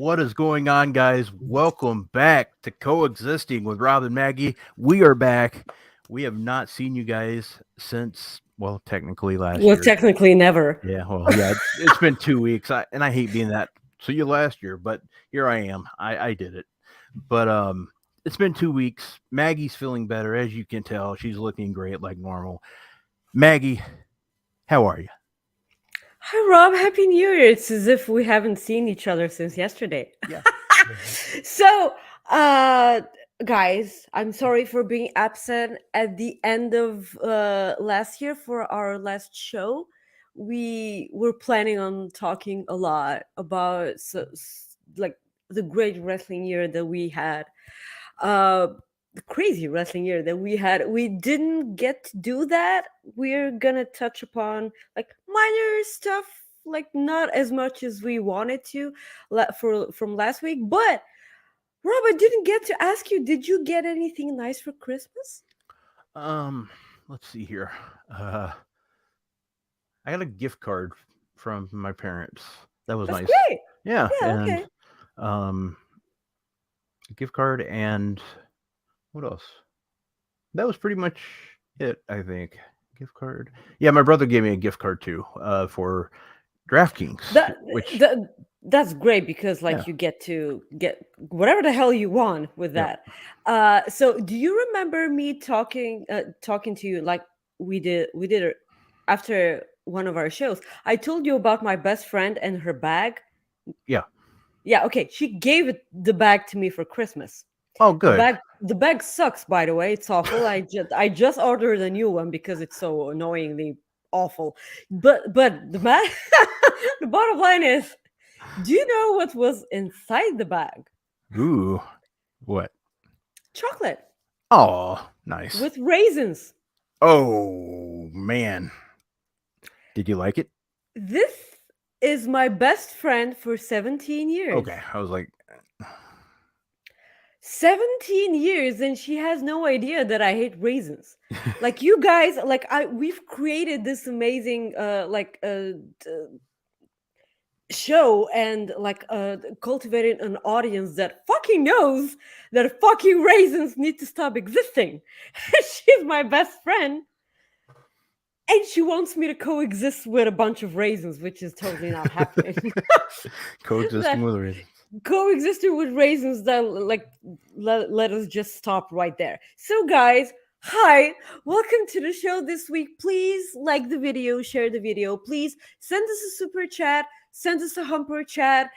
What is going on, guys? Welcome back to Coexisting with Rob and Maggie. We are back. We have not seen you guys since, well, technically last Well, year. technically never. Yeah, it's been 2 weeks. I hate being that. So you last year, but here I am. I did it. But it's been 2 weeks. Maggie's feeling better, as you can tell. She's looking great like normal. Maggie, how are you? Hi, Rob. Happy New Year. It's as if we haven't seen each other since yesterday. Yeah. So, uh, guys, I'm sorry for being absent at the end of last year for our last show. We were planning on talking a lot about like the great wrestling year that we had. Uh, the crazy wrestling year that we had. We didn't get to do that. We're gonna touch upon like minor stuff, like not as much as we wanted to for from last week. But Rob, I didn't get to ask you, did you get anything nice for Christmas? Um, let's see here. I got a gift card from my parents. That was That's nice. great. Yeah, Yeah, and okay. a gift card and what else? That was pretty much it, I think. Gift card. Yeah, my brother gave me a gift card too, for DraftKings, That, which that that's great because yeah, like you get to get whatever the hell you want with yeah. that. So do you remember me talking to you like we did it after one of our shows? I told you about my best friend and her bag. Yeah. Yeah, okay. She gave the bag to me for Christmas. Oh, The good. bag the bag sucks, by the way. It's awful. I just ordered a new one because it's so annoyingly awful. But the bottom line is, do you know what was inside the bag? Ooh, what? Chocolate Oh, nice. with raisins. Oh man, did you like it? This is my best friend for 17 years. Okay, I was like, 17 years and she has no idea that I hate raisins. Like you guys, like we've created this amazing show and like cultivated an audience that fucking knows that fucking raisins need to stop existing. She's my best friend and she wants me to coexist with a bunch of raisins, which is totally not happening. coexisting That with raisins. coexisting with raisins, that like let us just stop right there. So guys, hi, welcome to the show this week. Please like the video, share the video. Please send us a super chat, send us a humper chat.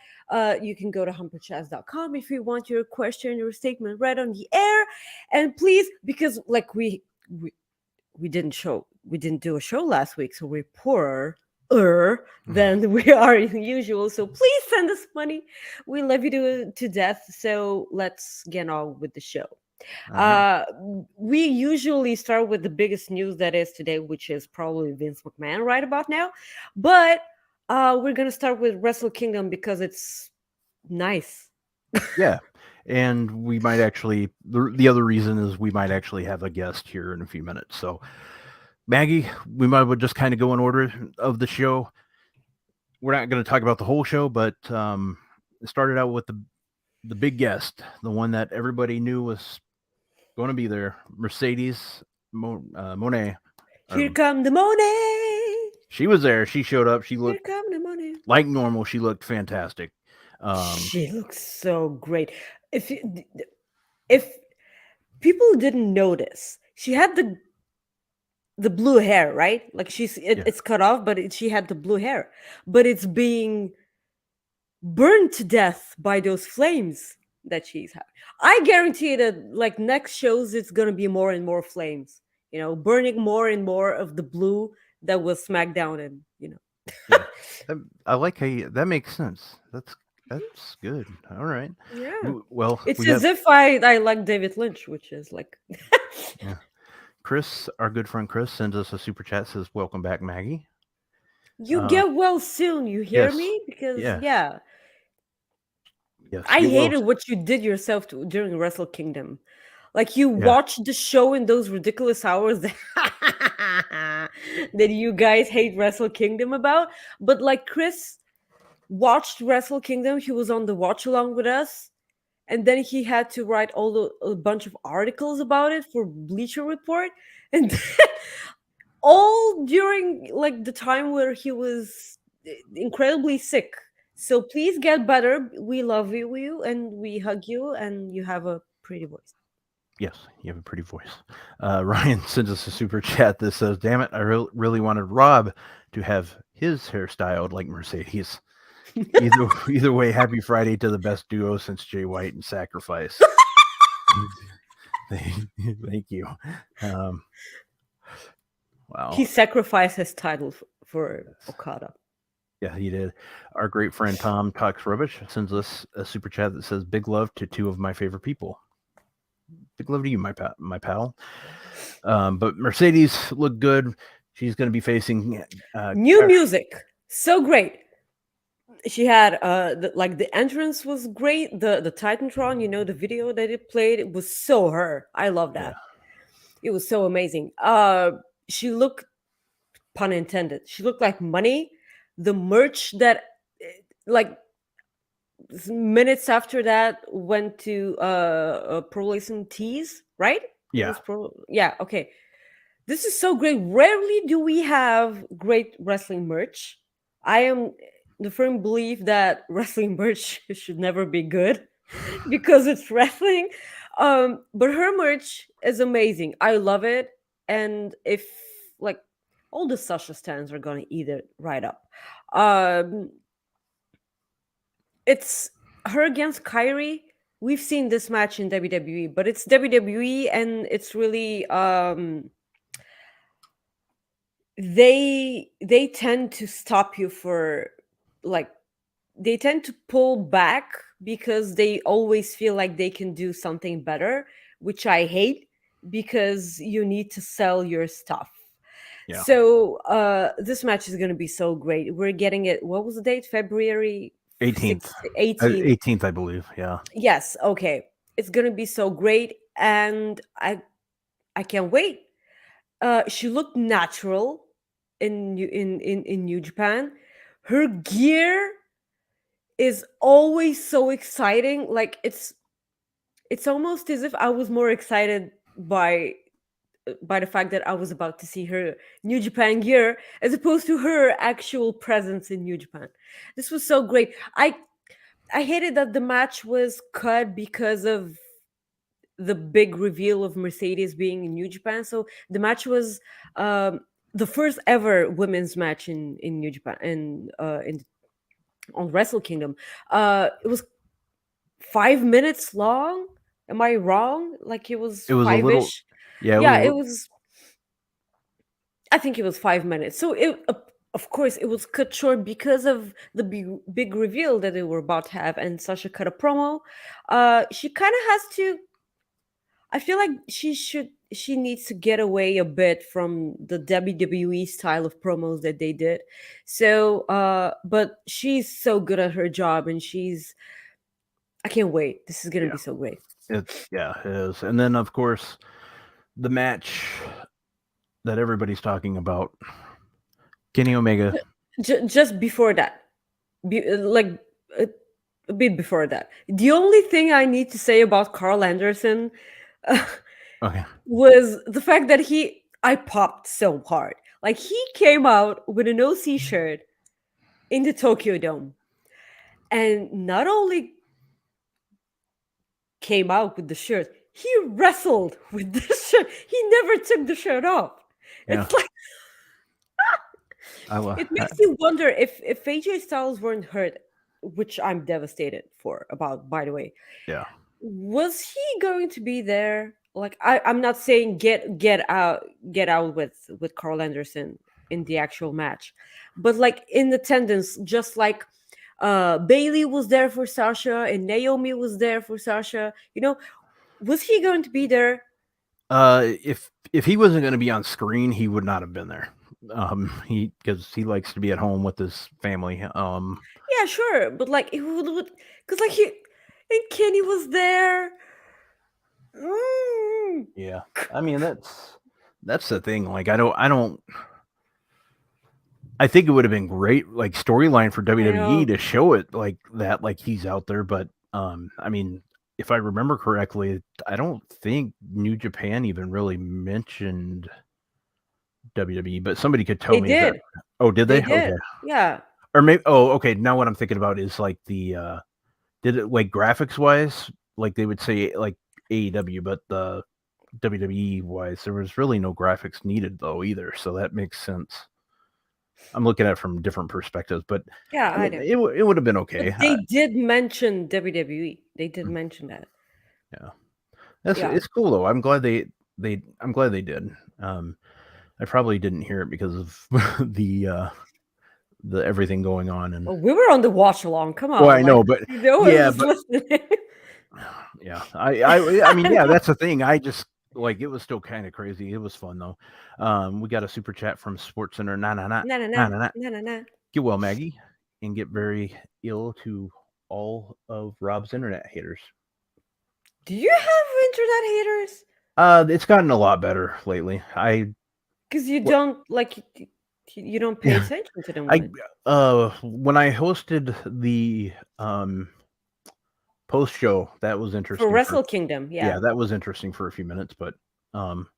You can go to humperchats.com if you want your question or statement read on the air. And please, because like we didn't do a show last week, so we're poorer than we are usual. So please send us money. We love you to death. So let's get on with the show. All right. We usually start with the biggest news that is today, which is probably Vince McMahon right about now. But we're gonna start with Wrestle Kingdom because it's nice. Yeah, and we might actually. The other reason is we might actually have a guest here in a few minutes. So, Maggie, we might well just kind of go in order of the show. We're not going to talk about the whole show, but it started out with the big guest, the one that everybody knew was going to be there, Mercedes Monet. Here come the money. She was there. She showed up. She Here looked come the money. like normal. She looked fantastic. She looks so great. If people didn't notice, she had the blue hair, right? Like it's cut off, but she had the blue hair, but it's being burned to death by those flames that she's having. I guarantee that like next shows, it's gonna be more and more flames. You know, burning more and more of the blue that was SmackDown, and Yeah. I like how that makes sense. That's good. All right. Yeah. Well, It's we as got if I like David Lynch, which is like yeah. Chris, our good friend Chris, sends us a super chat. Says, "Welcome back, Maggie." you get well soon. You hear Yes. me? Because Yeah. yeah, Yes. I Get well. hated what you did yourself during Wrestle Kingdom. Like you Yeah. watched the show in those ridiculous hours that you guys hate Wrestle Kingdom about. But like Chris, watched Wrestle Kingdom. He was on the watch along with us, and then he had to write a bunch of articles about it for Bleacher Report, and all during like the time where he was incredibly sick. So please get better. We love you and we hug you, and you have a pretty voice. Yes, you have a pretty voice. Ryan sends us a super chat that says, "Damn it, I really wanted Rob to have his hairstyled like Mercedes." Either way, happy Friday to the best duo since Jay White and Sacrifice. Thank you. Wow. He sacrificed his title for Okada. Yeah, he did. Our great friend Tom Talks Rubbish sends us a super chat that says, "Big love to two of my favorite people." Big love to you, my pal. But Mercedes looked good. She's going to be facing New music, so great. She had the entrance was great. The Titantron, the video that it played, it was so her. I love that. Yeah. It was so amazing. She looked, pun intended, she looked like money. The merch that like minutes after that went to Pro Wrestling Tees, right? Yeah. Okay. This is so great. Rarely do we have great wrestling merch. I am the firm belief that wrestling merch should never be good because it's wrestling. But her merch is amazing. I love it. And if like all the Sasha stands are gonna eat it right up. Um, it's her against Kyrie. We've seen this match in WWE, but it's WWE and it's really they tend to stop you for like they tend to pull back because they always feel like they can do something better, which I hate because you need to sell your stuff. Yeah. So this match is going to be so great. We're getting it. What was the date? February 18th. 18th. 18th, I believe. Yeah. Yes. Okay. It's going to be so great, and I can't wait. She looked natural in New Japan. Her gear is always so exciting. Like it's almost as if I was more excited by the fact that I was about to see her New Japan gear as opposed to her actual presence in New Japan. This was so great. I hated that the match was cut because of the big reveal of Mercedes being in New Japan. So the match was the first ever women's match in New Japan in on Wrestle Kingdom. It was 5 minutes long. Am I wrong? Like it was It was a little. five-ish. Yeah. Yeah, it was. I think it was 5 minutes. So of course, it was cut short because of the big reveal that they were about to have, and Sasha cut a promo. She kind of has to. I feel like she needs to get away a bit from the WWE style of promos that they did. So but she's so good at her job, and I can't wait. This is gonna be so great. It is. And then of course the match that everybody's talking about, Kenny Omega. Just before that, like a bit before that, the only thing I need to say about Carl Anderson Okay. was the fact that I popped so hard. Like he came out with an OC shirt in the Tokyo Dome, and not only came out with the shirt, he wrestled with the shirt. He never took the shirt off. Yeah. It's like it makes you wonder if AJ Styles weren't hurt, which I'm devastated for about, by the way. Yeah. Was he going to be there? Like I'm not saying get out with Carl Anderson in the actual match, but like in attendance, just like Bailey was there for Sasha and Naomi was there for Sasha. Was he going to be there? If he wasn't going to be on screen, he would not have been there. Because he likes to be at home with his family. Yeah, sure, but like it would because like he and Kenny was there. Yeah, I mean that's the thing. Like I don't. I think it would have been great, like storyline for I WWE know to show it like that, like he's out there. But I mean, if I remember correctly, I don't think New Japan even really mentioned WWE. But somebody could tell they me that. did. Oh, did They they? Okay. did. Yeah. Or maybe. Oh, okay. Now what I'm thinking about is like the did it like graphics wise, like they would say like AEW, but the WWE wise, there was really no graphics needed though either. So that makes sense. I'm looking at it from different perspectives, but Yeah, I I mean, know. it would have been okay. But they did mention WWE. They did mention that. Yeah, that's Yeah. it's cool though. I'm glad I'm glad they did. I probably didn't hear it because of the everything going on and Well, we were on the watch along. Come well, I on, like know, but no one yeah, was but listening. yeah, I mean, yeah, that's the thing. I just like it was still kind of crazy. It was fun though. We got a super chat from Sports Center. Nah, nah, nah, Na na na nah, nah, nah. na na na. Get well, Maggie, and get very ill to all of Rob's internet haters. Do you have internet haters? It's gotten a lot better lately. Because you Wh- don't like you don't pay yeah, attention to them I much. when I hosted the post show, that was For interesting for Wrestle Kingdom, yeah, yeah. that was interesting for a few minutes, but um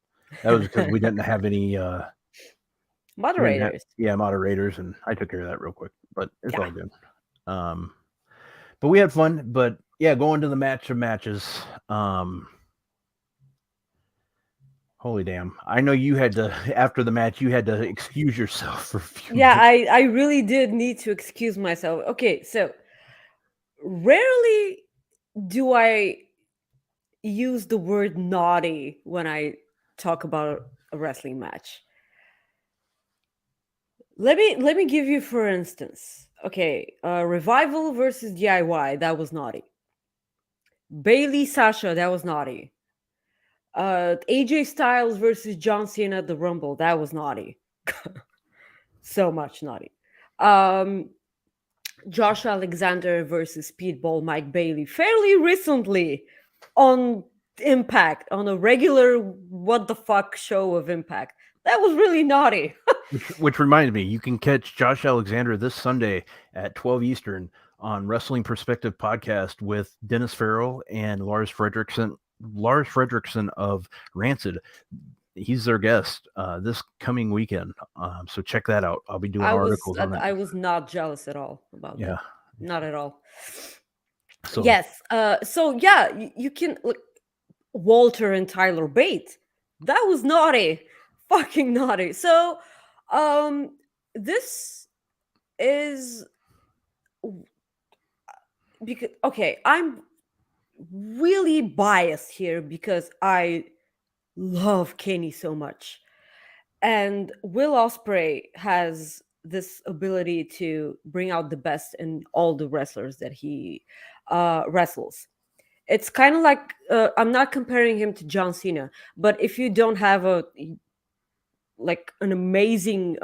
that was because we didn't have any we didn't have Moderators. yeah, moderators and I took care of that real quick, but it's Yeah. all good. Um but we had fun, but yeah, going to the match of matches. Holy damn. I know you had to after the match you had to excuse yourself for a few Yeah, minutes. I really did need to excuse myself. Okay, so rarely do I use the word naughty when I talk about a wrestling match. Let me give you for instance. Okay, Revival versus DIY, that was naughty. Bailey Sasha, that was naughty. AJ Styles versus John Cena at the Rumble, that was naughty. So much naughty. Um Josh Alexander versus Speedball Mike Bailey fairly recently on Impact, on a regular what the fuck show of Impact. That was really naughty. Which reminds me, you can catch Josh Alexander this Sunday at 12 Eastern on Wrestling Perspective podcast with Dennis Farrell and Lars Fredrickson. Lars Fredrickson of Rancid. He's their guest this coming weekend. So check that out. I'll be doing articles on it. I was not jealous at all about Yeah. that. Not at all. So Yes. So yeah, you can look Walter and Tyler Bate. That was naughty. Fucking naughty. So um this is because okay, I'm really biased here because I love Kenny so much. And Will Ospreay has this ability to bring out the best in all the wrestlers that he wrestles. It's kind of like I'm not comparing him to John Cena, but if you don't have a like an amazing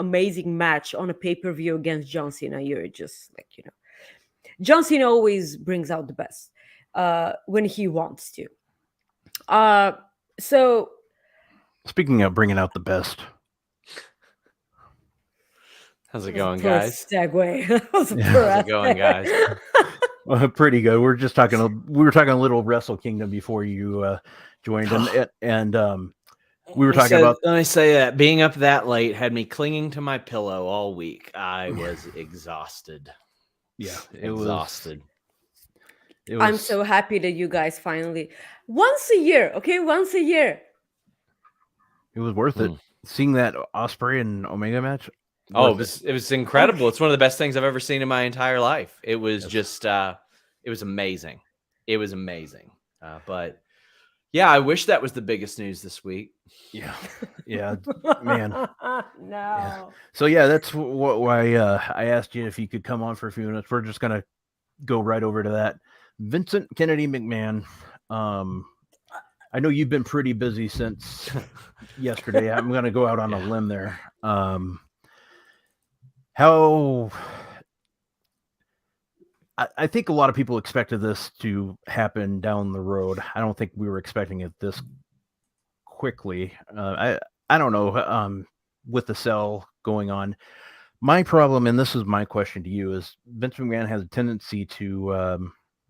match on a pay-per-view against John Cena, you're just like, John Cena always brings out the best when he wants to. Uh, so speaking of bringing out the best, How's it that was a going, poor guys? segue. That was a Yeah. poor How's it going, guys? pretty good. We were talking a little Wrestle Kingdom before you joined, and we were talking about Let me say that being up that late had me clinging to my pillow all week. I was exhausted. yeah, Exhausted. It was. I'm so happy that you guys finally once a year, okay, once a year. It was worth it. Mm. Seeing that Ospreay and Omega match. Oh, worth it was incredible. Okay. It's one of the best things I've ever seen in my entire life. It was Yes. just it was amazing. It was amazing. But yeah, I wish that was the biggest news this week. Yeah, yeah, man. No. Yeah. So yeah, that's why I asked you if you could come on for a few minutes. We're just gonna go right over to that. Vincent Kennedy McMahon. I know you've been pretty busy since yesterday. I'm gonna go out on a limb there. How I think a lot of people expected this to happen down the road. I don't think we were expecting it this quickly. I don't know. With the sell going on, My problem, and this is my question to you, is Vince McMahon has a tendency to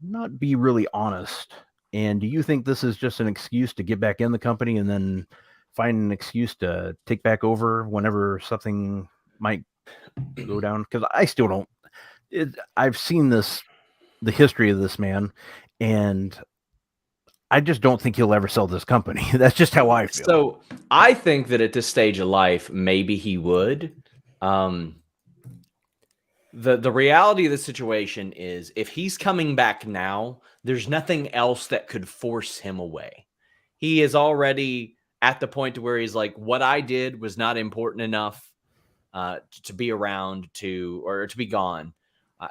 not be really honest. And do you think this is just an excuse to get back in the company and then find an excuse to take back over whenever something might go down? Because I still don't. I've seen the history of this man, and I just don't think he'll ever sell this company. That's just how I feel. So I think that at this stage of life, maybe he would. The reality of the situation is if he's coming back now, there's nothing else that could force him away. He is already at the point to where he's like, what I did was not important enough to be around or to be gone.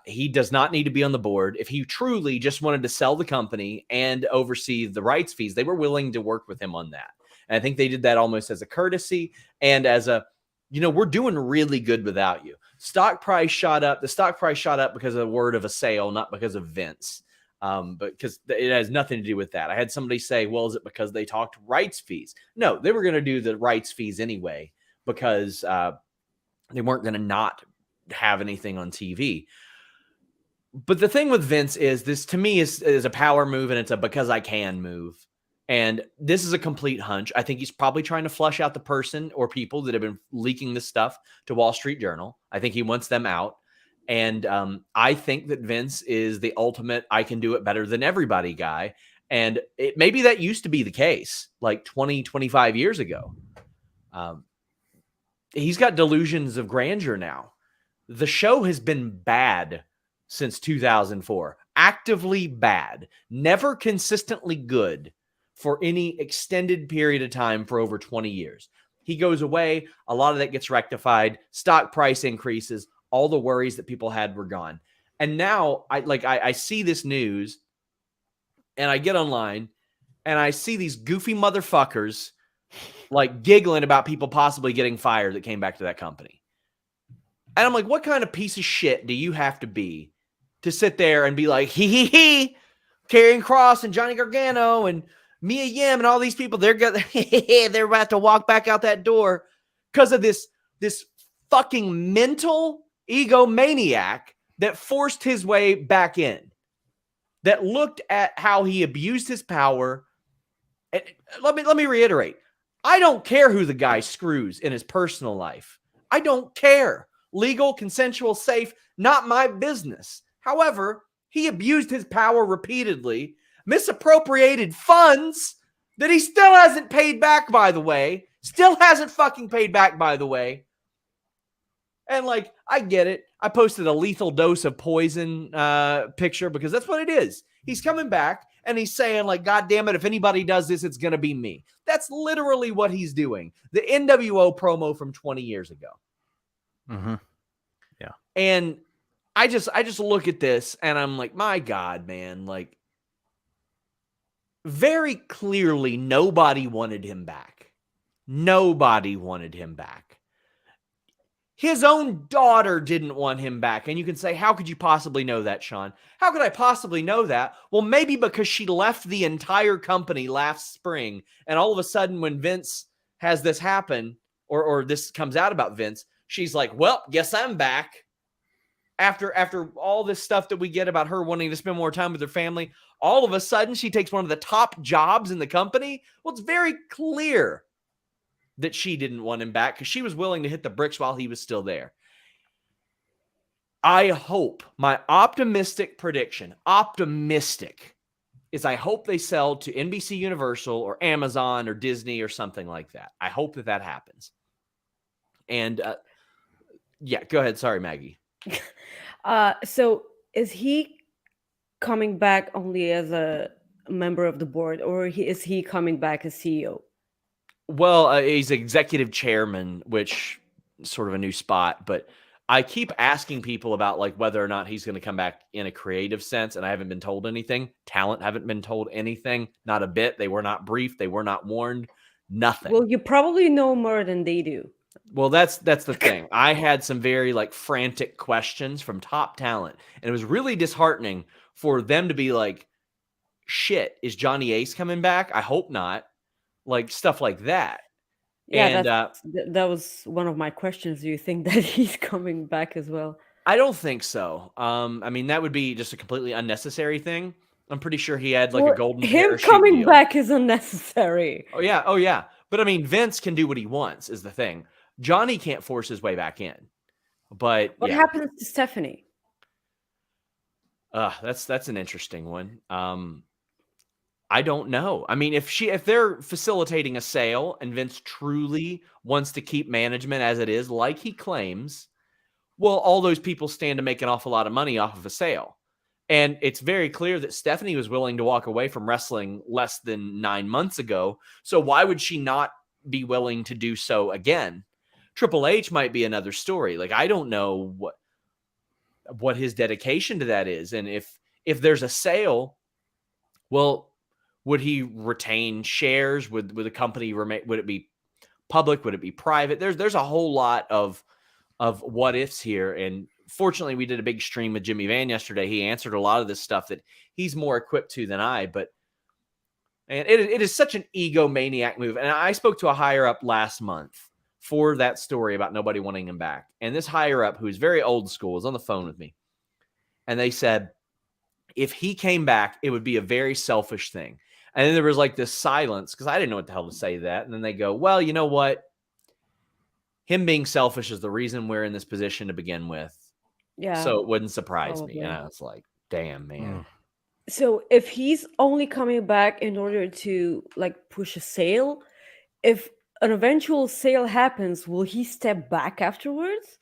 He does not need to be on the board. If he truly just wanted to sell the company and oversee the rights fees, they were willing to work with him on that. And I think they did that almost as a courtesy and as a, we're doing really good without you. Stock price shot up. The stock price shot up because of the word of a sale, not because of Vince. But because it has nothing to do with that. I had somebody say, well, is it because they talked rights fees? No, they were going to do the rights fees anyway because they weren't going to not have anything on TV. But the thing with Vince is this, to me, is a power move, and it's a because I can move. And this is a complete hunch. I think he's probably trying to flush out the person or people that have been leaking this stuff to Wall Street Journal. I think he wants them out. And I think that Vince is the ultimate I can do it better than everybody guy. And maybe that used to be the case like 20, 25 years ago. He's got delusions of grandeur now. The show has been bad since 2004. Actively bad. Never consistently good for any extended period of time for over 20 years. He goes away. A lot of that gets rectified. Stock price increases. All the worries that people had were gone. And now I see this news and I get online and I see these goofy motherfuckers like giggling about people possibly getting fired that came back to that company. And I'm like, what kind of piece of shit do you have to be to sit there and be like, he, Karrion Kross and Johnny Gargano and Mia Yim and all these people, they're about to walk back out that door because of this fucking mental egomaniac that forced his way back in, that looked at how he abused his power. And let me reiterate. I don't care who the guy screws in his personal life. I don't care. Legal, consensual, safe, not my business. However, he abused his power repeatedly, misappropriated funds that he still hasn't paid back, by the way. Still hasn't fucking paid back, by the way. And like, I get it. I posted a lethal dose of poison picture because that's what it is. He's coming back and he's saying like, God damn it, if anybody does this, it's going to be me. That's literally what he's doing. The NWO promo from 20 years ago. Mm-hmm. Yeah. And I just look at this and I'm like, my God, man, like very clearly nobody wanted him back. Nobody wanted him back. His own daughter didn't want him back. And you can say, how could you possibly know that, Sean? How could I possibly know that? Well, maybe because she left the entire company last spring. And all of a sudden when Vince has this happen or this comes out about Vince, she's like, well, guess I'm back. After all this stuff that we get about her wanting to spend more time with her family, all of a sudden she takes one of the top jobs in the company. Well, it's very clear that she didn't want him back because she was willing to hit the bricks while he was still there. I hope, my optimistic prediction, is I hope they sell to NBC Universal or Amazon or Disney or something like that. I hope that happens. And yeah, go ahead. Sorry, Maggie. So is he coming back only as a member of the board, or is he coming back as CEO? Well, he's executive chairman, which is sort of a new spot, but I keep asking people about like whether or not he's going to come back in a creative sense, and I haven't been told anything. Talent haven't been told anything, not a bit. They were not briefed. They were not warned. Nothing. Well, you probably know more than they do. Well, that's the thing. I had some very like frantic questions from top talent, and it was really disheartening for them to be like, shit, is Johnny Ace coming back? I hope not. Like stuff like that. Yeah, And that was one of my questions. Do you think that he's coming back as well? I don't think so. I mean, that would be just a completely unnecessary thing. I'm pretty sure he had like a Well, golden him parachute coming deal. back is unnecessary. Oh yeah. But I mean, Vince can do what he wants is the thing. Johnny can't force his way back in. But What yeah, happens to Stephanie? that's an interesting one. I don't know. I mean, if they're facilitating a sale and Vince truly wants to keep management as it is, like he claims, well, all those people stand to make an awful lot of money off of a sale. And it's very clear that Stephanie was willing to walk away from wrestling less than 9 months ago. So why would she not be willing to do so again? Triple H might be another story. Like, I don't know what his dedication to that is. And if there's a sale, well, would he retain shares? Would the company remain? Would it be public? Would it be private? There's a whole lot of what ifs here. And fortunately, we did a big stream with Jimmy Van yesterday. He answered a lot of this stuff that he's more equipped to than I. And it is such an egomaniac move. And I spoke to a higher up last month for that story about nobody wanting him back. And this higher up, who's very old school, was on the phone with me. And they said, if he came back, it would be a very selfish thing. And then there was like this silence because I didn't know what the hell to say to that. And then they go, well, you know what? Him being selfish is the reason we're in this position to begin with. Yeah. So it wouldn't surprise probably. me. And I was like, damn, man. So if he's only coming back in order to like push a sale, if an eventual sale happens, will he step back afterwards?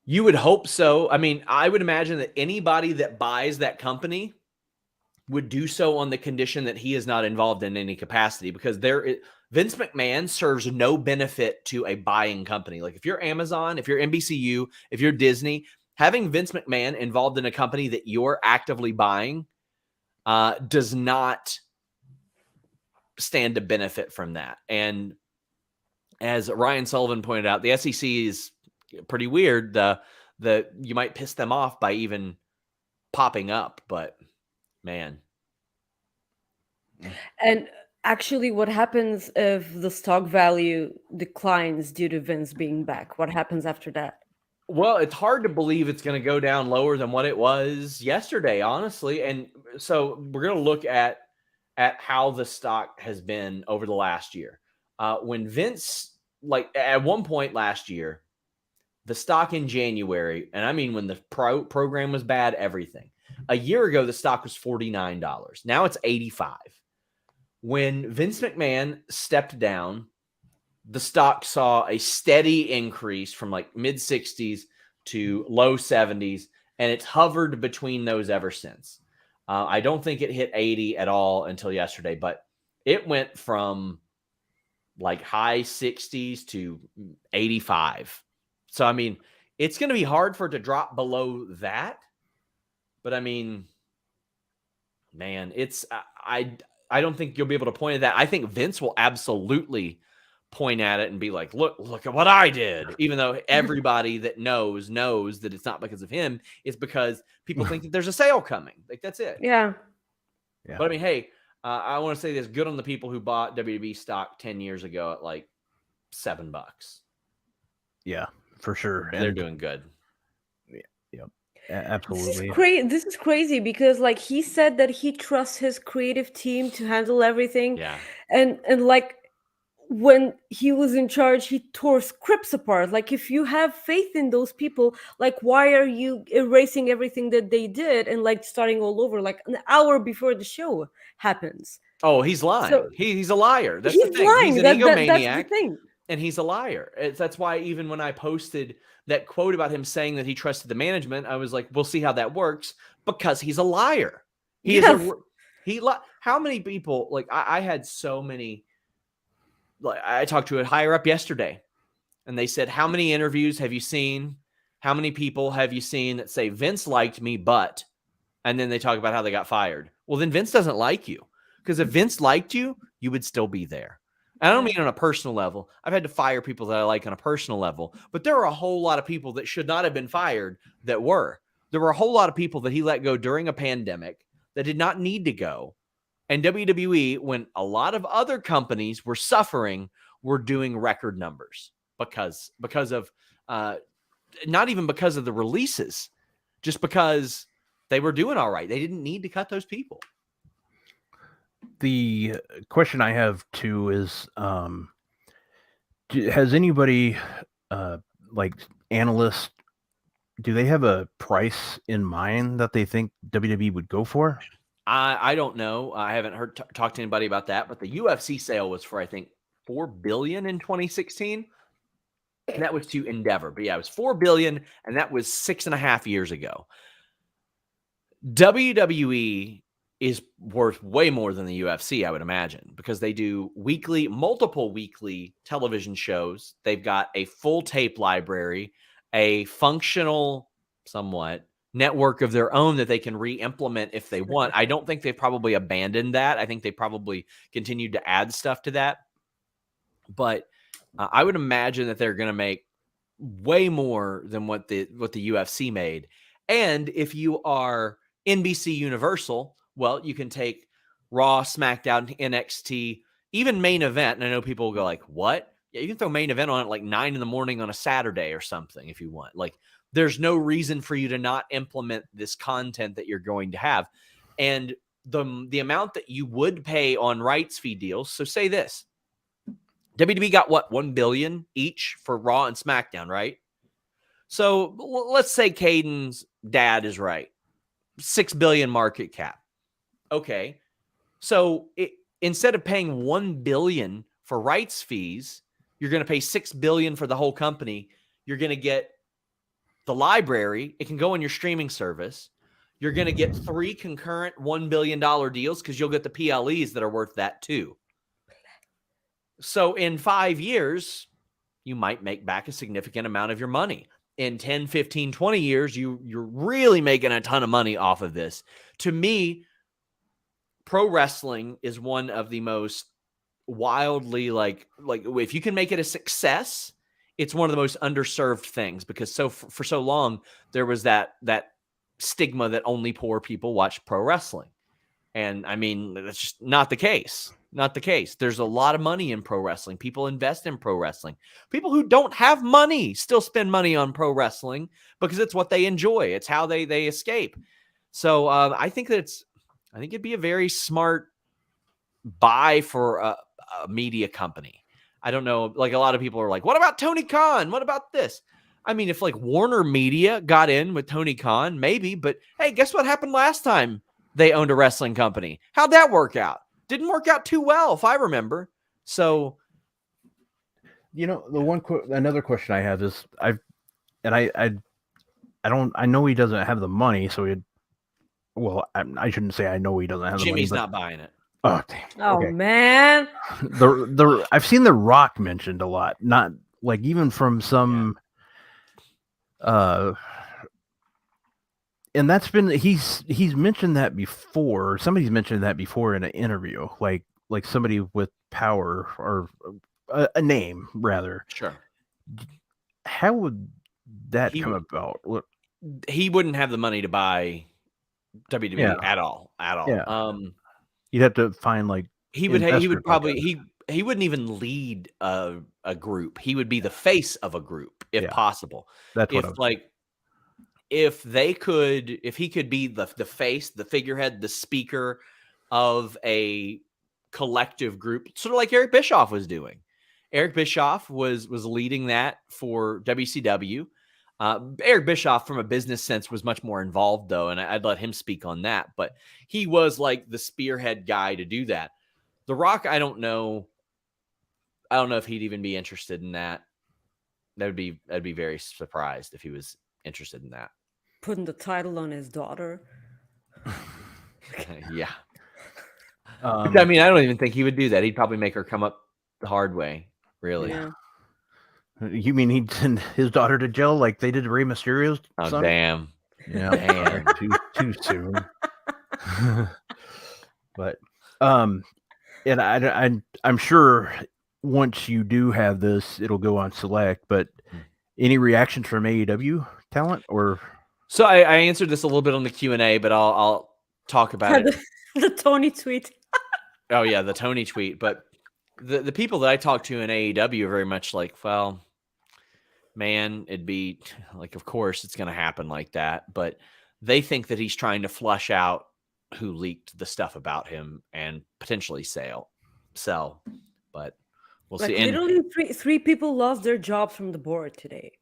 You would hope so. I mean, I would imagine that anybody that buys that company would do so on the condition that he is not involved in any capacity, because Vince McMahon serves no benefit to a buying company. Like if you're Amazon, if you're NBCU, if you're Disney, having Vince McMahon involved in a company that you're actively buying does not stand to benefit from that. And as Ryan Sullivan pointed out, the SEC is pretty weird. You might piss them off by even popping up, but man. And actually, what happens if the stock value declines due to Vince being back? What happens after that? Well, it's hard to believe it's going to go down lower than what it was yesterday, honestly. And so we're going to look at how the stock has been over the last year. When Vince, like at one point last year, the stock in January, and I mean when the program was bad, everything. A year ago, the stock was $49. Now it's $85. When Vince McMahon stepped down, the stock saw a steady increase from like mid 60s to low 70s, and it's hovered between those ever since. I don't think it hit 80 at all until yesterday, but it went from like high 60s to 85. So, I mean, it's going to be hard for it to drop below that. But I mean, man, it's I don't think you'll be able to point at that. I think Vince will absolutely point at it and be like, look at what I did. Even though everybody that knows that it's not because of him. It's because people think that there's a sale coming. Like, that's it. Yeah. But I mean, hey, I want to say this: good on the people who bought WWE stock 10 years ago at like $7. Yeah, for sure. They're doing good. Yep. Absolutely. This is crazy because like he said that he trusts his creative team to handle everything. Yeah. And like when he was in charge, he tore scripts apart. Like if you have faith in those people, like why are you erasing everything that they did and like starting all over like an hour before the show happens? Oh, he's lying. So, he's a liar. That's he's the thing. lying. He's an egomaniac. That's the thing. And he's a liar. That's why even when I posted that quote about him saying that he trusted the management, I was like, we'll see how that works, because he's a liar. How many people, like I had so many, like I talked to a higher up yesterday and they said, how many interviews have you seen? How many people have you seen that say Vince liked me, but, and then they talk about how they got fired. Well, then Vince doesn't like you, because if Vince liked you, you would still be there. I don't mean on a personal level. I've had to fire people that I like on a personal level, but there are a whole lot of people that should not have been fired that were. There were a whole lot of people that he let go during a pandemic that did not need to go. And WWE, when a lot of other companies were suffering, were doing record numbers because of not even because of the releases, just because they were doing all right. They didn't need to cut those people. The question I have too is, has anybody, like analysts, do they have a price in mind that they think WWE would go for? I don't know. I haven't heard talk to anybody about that, but the UFC sale was for, I think, $4 billion in 2016. And that was to Endeavor. But yeah, it was $4 billion, and that was 6.5 years ago. WWE is worth way more than the UFC, I would imagine, because they do multiple weekly television shows. They've got a full tape library, a functional, somewhat, network of their own that they can re-implement if they want. I don't think they've probably abandoned that. I think they probably continued to add stuff to that. But I would imagine that they're going to make way more than what the UFC made. And if you are NBC Universal, well, you can take Raw, SmackDown, NXT, even Main Event. And I know people will go like, what? Yeah, you can throw Main Event on at like 9 a.m. on a Saturday or something if you want. Like, there's no reason for you to not implement this content that you're going to have. And the amount that you would pay on rights fee deals. So say this. WWE got what, $1 billion each for Raw and SmackDown, right? So let's say Caden's dad is right. $6 billion market cap. Okay. So instead of paying $1 billion for rights fees, you're going to pay $6 billion for the whole company. You're going to get the library. It can go on your streaming service. You're going to get 3 concurrent $1 billion deals because you'll get the PLEs that are worth that too. So in 5 years, you might make back a significant amount of your money. In 10, 15, 20 years, you're really making a ton of money off of this. To me, pro wrestling is one of the most wildly, like if you can make it a success, it's one of the most underserved things, because for so long there was that stigma that only poor people watch pro wrestling. And I mean, that's just not the case. Not the case. There's a lot of money in pro wrestling. People invest in pro wrestling. People who don't have money still spend money on pro wrestling because it's what they enjoy. It's how they escape. So I think it'd be a very smart buy for a media company. I don't know. Like, a lot of people are like, what about Tony Khan? What about this? I mean, if like Warner Media got in with Tony Khan, maybe. But hey, guess what happened last time they owned a wrestling company? How'd that work out? Didn't work out too well, if I remember. So, you know, another question I have is, I know he doesn't have the money, so I shouldn't say I know he doesn't have the money. Jimmy's not buying it. Oh, damn. Oh, Okay. man. I've seen The Rock mentioned a lot, not like even from some, and that's been, he's mentioned that before. Somebody's mentioned that before in an interview, like somebody with power, or a name rather. Sure. How would that come about? He wouldn't have the money to buy WWE at all. Yeah. You'd have to find like he would probably he wouldn't even lead a group. He would be the face of a group if possible. That's if he could be the face, the figurehead, the speaker of a collective group, sort of like Eric Bischoff was doing. Eric Bischoff was leading that for WCW. Eric Bischoff, from a business sense, was much more involved, though, and I'd let him speak on that. But he was like the spearhead guy to do that. The Rock, I don't know if he'd even be interested in that. I'd be very surprised if he was interested in that. Putting the title on his daughter. Yeah. I mean, I don't even think he would do that. He'd probably make her come up the hard way, really. Yeah. You mean he'd send his daughter to jail like they did Rey Mysterio's son? Oh, damn. Yeah, damn. too soon. But and I'm sure once you do have this, it'll go on Select. But any reactions from AEW talent? Or so I answered this a little bit on the Q&A, but I'll talk about it. The Tony tweet. Oh yeah, the Tony tweet. But the people that I talk to in AEW are very much like, well, man, it'd be like, of course it's going to happen like that. But they think that he's trying to flush out who leaked the stuff about him and potentially sell. But we'll Like see. And literally, three people lost their jobs from the board today.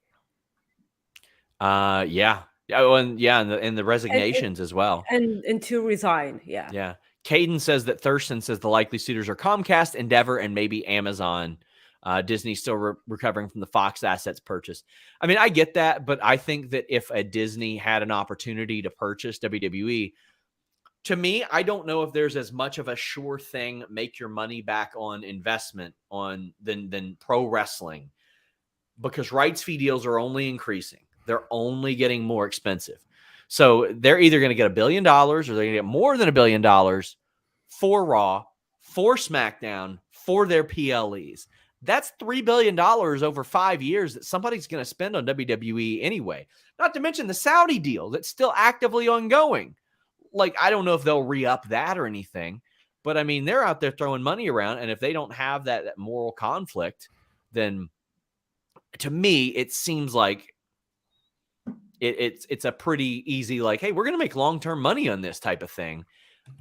yeah. And the resignations as well. And two resigned. Yeah. Yeah. Caden says that Thurston says the likely suitors are Comcast, Endeavor, and maybe Amazon. Disney's still recovering from the Fox assets purchase. I mean, I get that, but I think that if a Disney had an opportunity to purchase WWE, to me, I don't know if there's as much of a sure thing, make your money back on investment than pro wrestling, because rights fee deals are only increasing. They're only getting more expensive. So they're either going to get $1 billion or they're going to get more than $1 billion for Raw, for SmackDown, for their PLEs. That's $3 billion over 5 years that somebody's going to spend on WWE anyway. Not to mention the Saudi deal that's still actively ongoing. Like, I don't know if they'll re-up that or anything, but I mean, they're out there throwing money around. And if they don't have that moral conflict, then to me, it seems like it's a pretty easy, like, hey, we're going to make long-term money on this type of thing.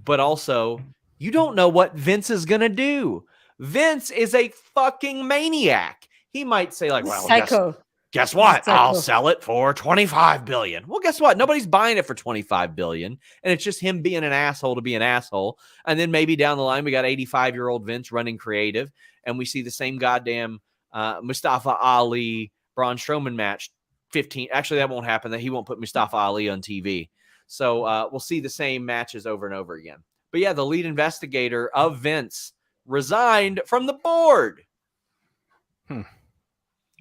But also, you don't know what Vince is going to do. Vince is a fucking maniac. He might say, like, well, Psycho. Guess what? Psycho. I'll sell it for $25 billion. Well, guess what? Nobody's buying it for $25 billion. And it's just him being an asshole to be an asshole. And then maybe down the line, we got 85-year-old Vince running creative. And we see the same goddamn Mustafa Ali, Braun Strowman match. 15. Actually, that won't happen. That he won't put Mustafa Ali on TV. So we'll see the same matches over and over again. But yeah, the lead investigator of Vince resigned from the board.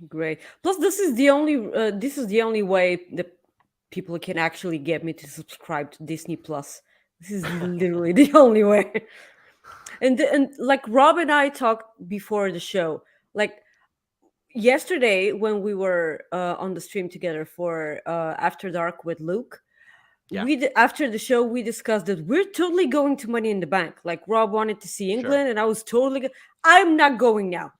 Great. Plus, this is the only way that people can actually get me to subscribe to Disney Plus. This is literally the only way. And like Rob and I talked before the show, like yesterday when we were on the stream together for After Dark with Luke. Yeah. After the show, we discussed that we're totally going to Money in the Bank. Like Rob wanted to see England, and I was totally. I'm not going now.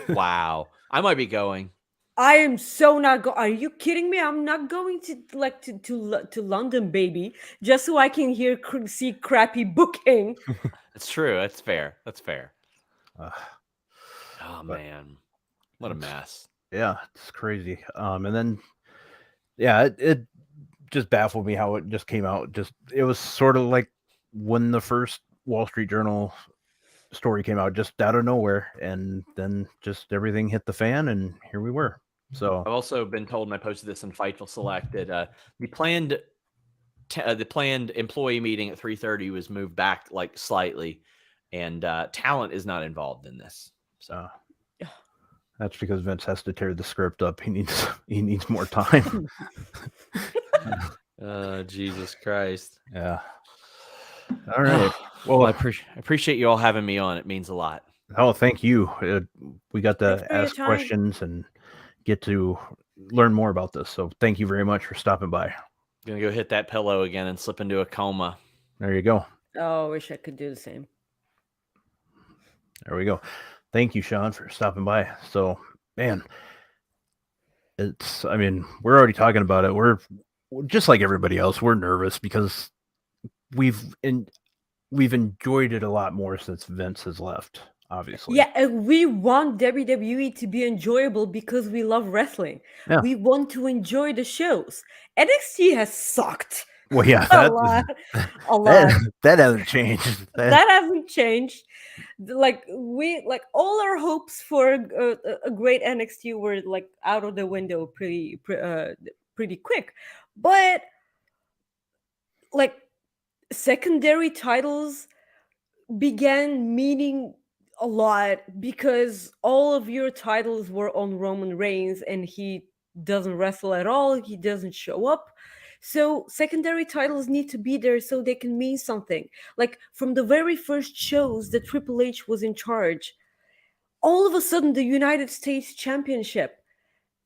Wow, I might be going. I am so not going. Are you kidding me? I'm not going to London, baby, just so I can see crappy booking. That's true. That's fair. Oh man, what a mess. Yeah, it's crazy. And then, yeah, it just baffled me how it just came out. It was sort of like when the first Wall Street Journal story came out, just out of nowhere, and then just everything hit the fan, and here we were. So I've also been told, and I posted this in Fightful Select, that the planned employee meeting at 3:30 was moved back like slightly, and talent is not involved in this. So that's because Vince has to tear the script up. He needs more time. Jesus Christ. Yeah. All right. Well, I appreciate you all having me on. It means a lot. Oh, thank you. We got to ask questions and get to learn more about this. So thank you very much for stopping by. Gonna go hit that pillow again and slip into a coma. There you go. Oh, I wish I could do the same. There we go. Thank you, Sean, for stopping by. So, man, we're already talking about it. We're just like everybody else. We're nervous because we've enjoyed it a lot more since Vince has left, obviously. Yeah, and we want WWE to be enjoyable because we love wrestling. Yeah. We want to enjoy the shows. NXT has sucked. Well, yeah, a lot. That hasn't changed. That hasn't changed. Like all our hopes for a great NXT were like out of the window pretty quick. But like secondary titles began meaning a lot because all of your titles were on Roman Reigns and he doesn't wrestle at all. He doesn't show up. So secondary titles need to be there so they can mean something. Like from the very first shows that Triple H was in charge, all of a sudden the United States Championship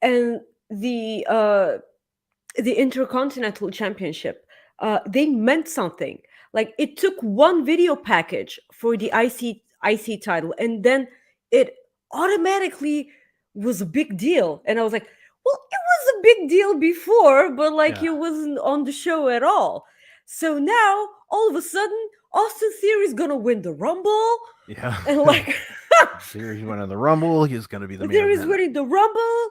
and the Intercontinental Championship, they meant something. Like it took one video package for the IC title, and then it automatically was a big deal. And I was like, well, it was a big deal before, but like Yeah. it wasn't on the show at all. So now all of a sudden, Austin Theory's gonna win the Rumble, Yeah. and like Theory's winning the Rumble. He's going to be the main Theory's event. winning the Rumble.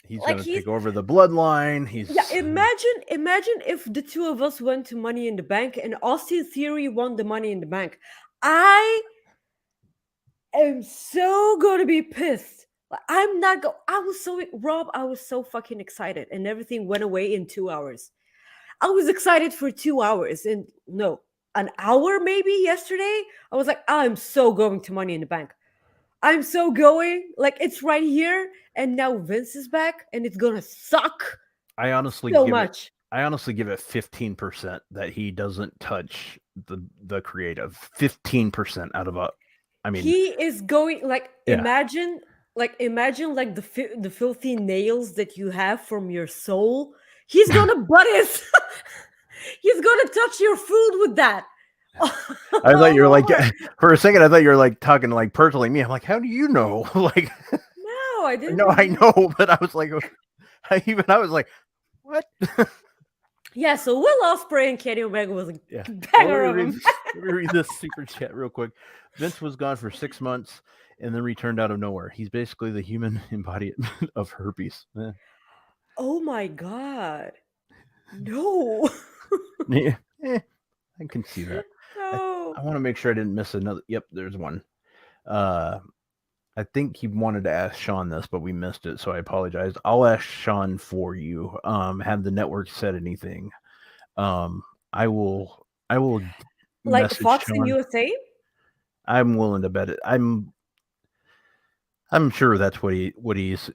He's Like going to take over the bloodline. yeah, imagine if the two of us went to Money in the Bank and Austin Theory won the Money in the Bank. I am so gonna be pissed. Like, I'm not go. I was so Rob. I was so fucking excited, and everything went away in 2 hours. I was excited for 2 hours, and no, an hour maybe yesterday. I was like, I'm so going to Money in the Bank. I'm so going. Like it's right here, and now Vince is back, and it's gonna suck I honestly so give much. I honestly give it 15% that he doesn't touch the creative. 15% out of a. I mean, He is going like Yeah. imagine like the filthy nails that you have from your soul. He's gonna butt his. He's gonna touch your food with that. I thought you were like Lord. for a second. I thought you were like talking like personally me. I'm like, how do you know? Like, No, I didn't. no, I know, but I was like, I was like, what? Yeah, so Will Ospreay and Kenny Omega was a Yeah. banger of them. Let me read this super chat real quick. Vince was gone for 6 months and then returned out of nowhere. He's basically the human embodiment of herpes. Oh my god. No. Yeah, I can see that. No. I want to make sure I didn't miss another. Yep, there's one. I think he wanted to ask Sean this, but we missed it, so I apologize. I'll ask Sean for you. Have the network said anything? I will Like message Fox and Sean. USA? I'm willing to bet it. I'm sure that's what he's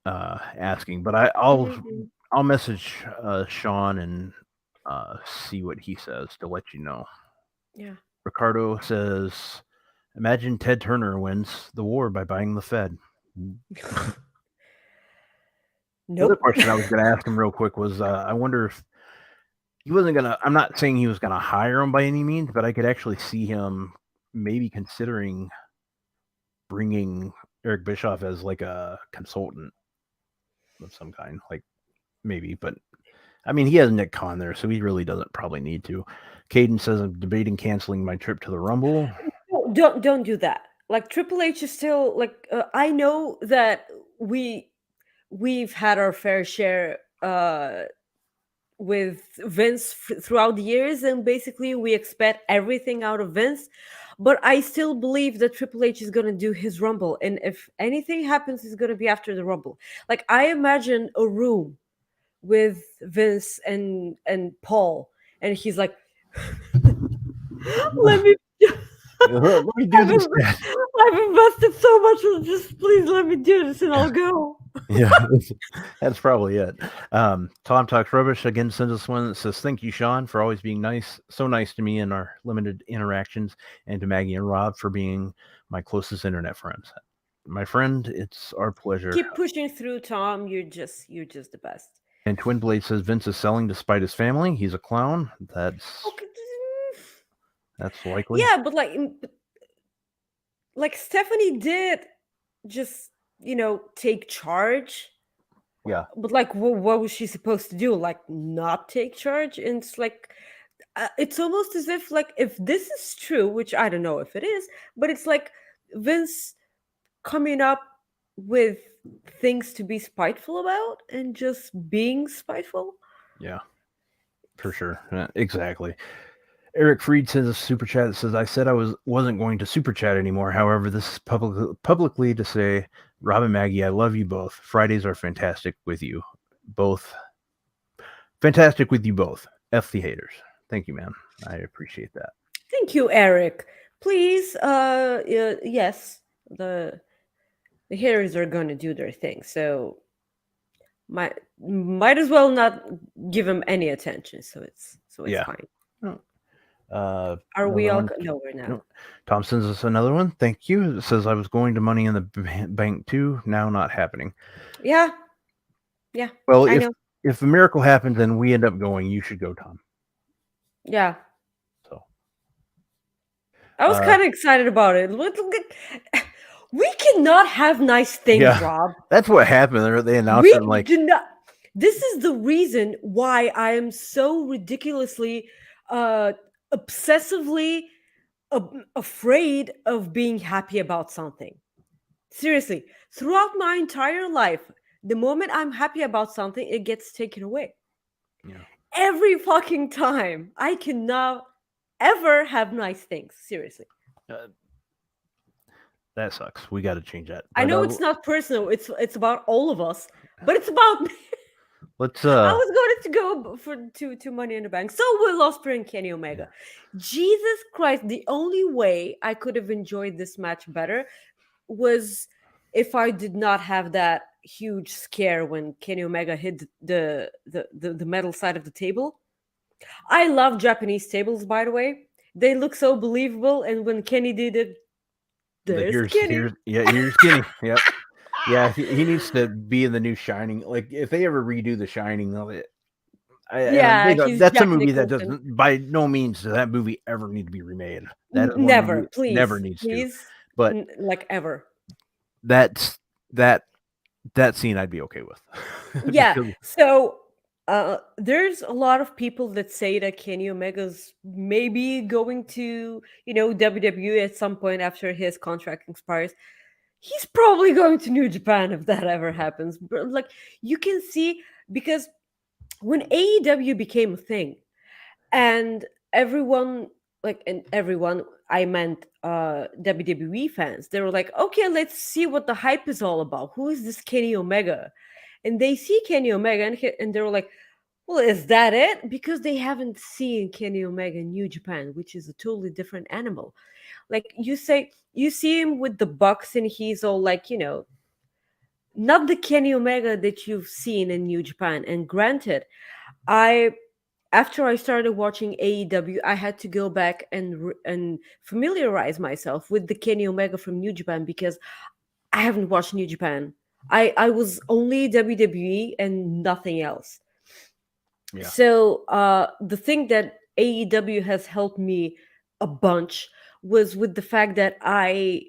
asking, but I'll Mhm. message Sean and see what he says to let you know. Yeah. Ricardo says, imagine Ted Turner wins the war by buying the Fed. The other Nope. question I was going to ask him real quick was, I wonder if he wasn't going to, I'm not saying he was going to hire him by any means, but I could actually see him maybe considering bringing Eric Bischoff as like a consultant of some kind, like maybe, but I mean, he has Nick Khan there, so he really doesn't probably need to. Caden says, I'm debating canceling my trip to the Rumble. Don't do that. Like Triple H is still like I know that we've had our fair share with Vince throughout the years, and basically we expect everything out of Vince. But I still believe that Triple H is gonna do his Rumble, and if anything happens, it's gonna be after the Rumble. Like I imagine a room with Vince and Paul, and he's like, "Let me." Let me do this. I've invested so much in this. Please let me do this, and I'll go. Yeah, that's probably it. Tom Talks Rubbish again sends us one that says, thank you, Sean, for always being so nice to me in our limited interactions, and to Maggie and Rob for being my closest internet friends. My friend, it's our pleasure. Keep pushing through, Tom. You're just the best. And Twin Blade says Vince is selling despite his family. He's a clown. That's likely. Yeah, but like Stephanie did just take charge. Yeah. But like, what was she supposed to do? Like, not take charge? And it's like, it's almost as if like if this is true, which I don't know if it is, but it's like Vince coming up with things to be spiteful about and just being spiteful. Yeah, for sure. Exactly. Eric Freed sends a super chat that says, I said I wasn't going to super chat anymore. However, this is publicly to say, Rob and Maggie, I love you both. Fridays are fantastic with you both. Fantastic with you both. F the haters. Thank you, man. I appreciate that. Thank you, Eric. Please, yes, the haters are going to do their thing. So might as well not give them any attention. So it's Yeah. fine. Are we all? No, we're not. No. Tom sends us another one. Thank you. It says I was going to Money in the Bank too. Now not happening. Yeah. Well, if a miracle happens and we end up going, you should go, Tom. Yeah. So, I was kind of excited about it. We cannot have nice things, Yeah. Rob. That's what happened. They announced We it like, do not. This is the reason why I am so ridiculously, obsessively afraid of being happy about something. Seriously, throughout my entire life, the moment I'm happy about something, it gets taken away. yeah. Every fucking time. I cannot ever have nice things. Seriously. Uh, that sucks. We got to change that. I But know it's not personal. It's about all of us, but it's about me. let's I was going to go to Money in the Bank. So Will Ospreay and Kenny Omega. Jesus Christ! The only way I could have enjoyed this match better was if I did not have that huge scare when Kenny Omega hit the metal side of the table. I love Japanese tables, by the way. They look so believable, and when Kenny did it, there's Kenny. here's Kenny. Yep. Yeah, he needs to be in the new Shining. Like if they ever redo the Shining, Yeah, he's that's a Jack movie that Nicholson. doesn't. By no means does that movie ever need to be remade. That is one Never, movie please, never needs please, to. But like ever. that's that scene I'd be okay with. Yeah. Because- So there's a lot of people that say that Kenny Omega's maybe going to, WWE at some point after his contract expires. He's probably going to New Japan if that ever happens. But like you can see, because when AEW became a thing, and everyone, I meant WWE fans, they were like, okay, let's see what the hype is all about. Who is this Kenny Omega? And they see Kenny Omega, and they were like, well, is that it? Because they haven't seen Kenny Omega in New Japan, which is a totally different animal. Like you see him with the Bucks, and he's all like, not the Kenny Omega that you've seen in New Japan. And granted, after I started watching AEW, I had to go back and familiarize myself with the Kenny Omega from New Japan, because I haven't watched New Japan. I was only WWE and nothing else. Yeah. So the thing that AEW has helped me a bunch was with the fact that I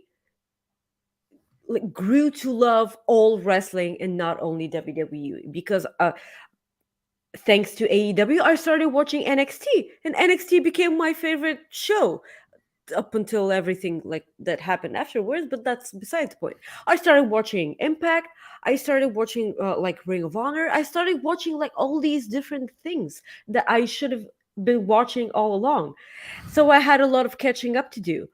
grew to love all wrestling and not only WWE, because thanks to AEW, I started watching NXT, and NXT became my favorite show up until everything like that happened afterwards. But that's beside the point. I started watching Impact. I started watching like Ring of Honor. I started watching like all these different things that I should have been watching all along. So I had a lot of catching up to do.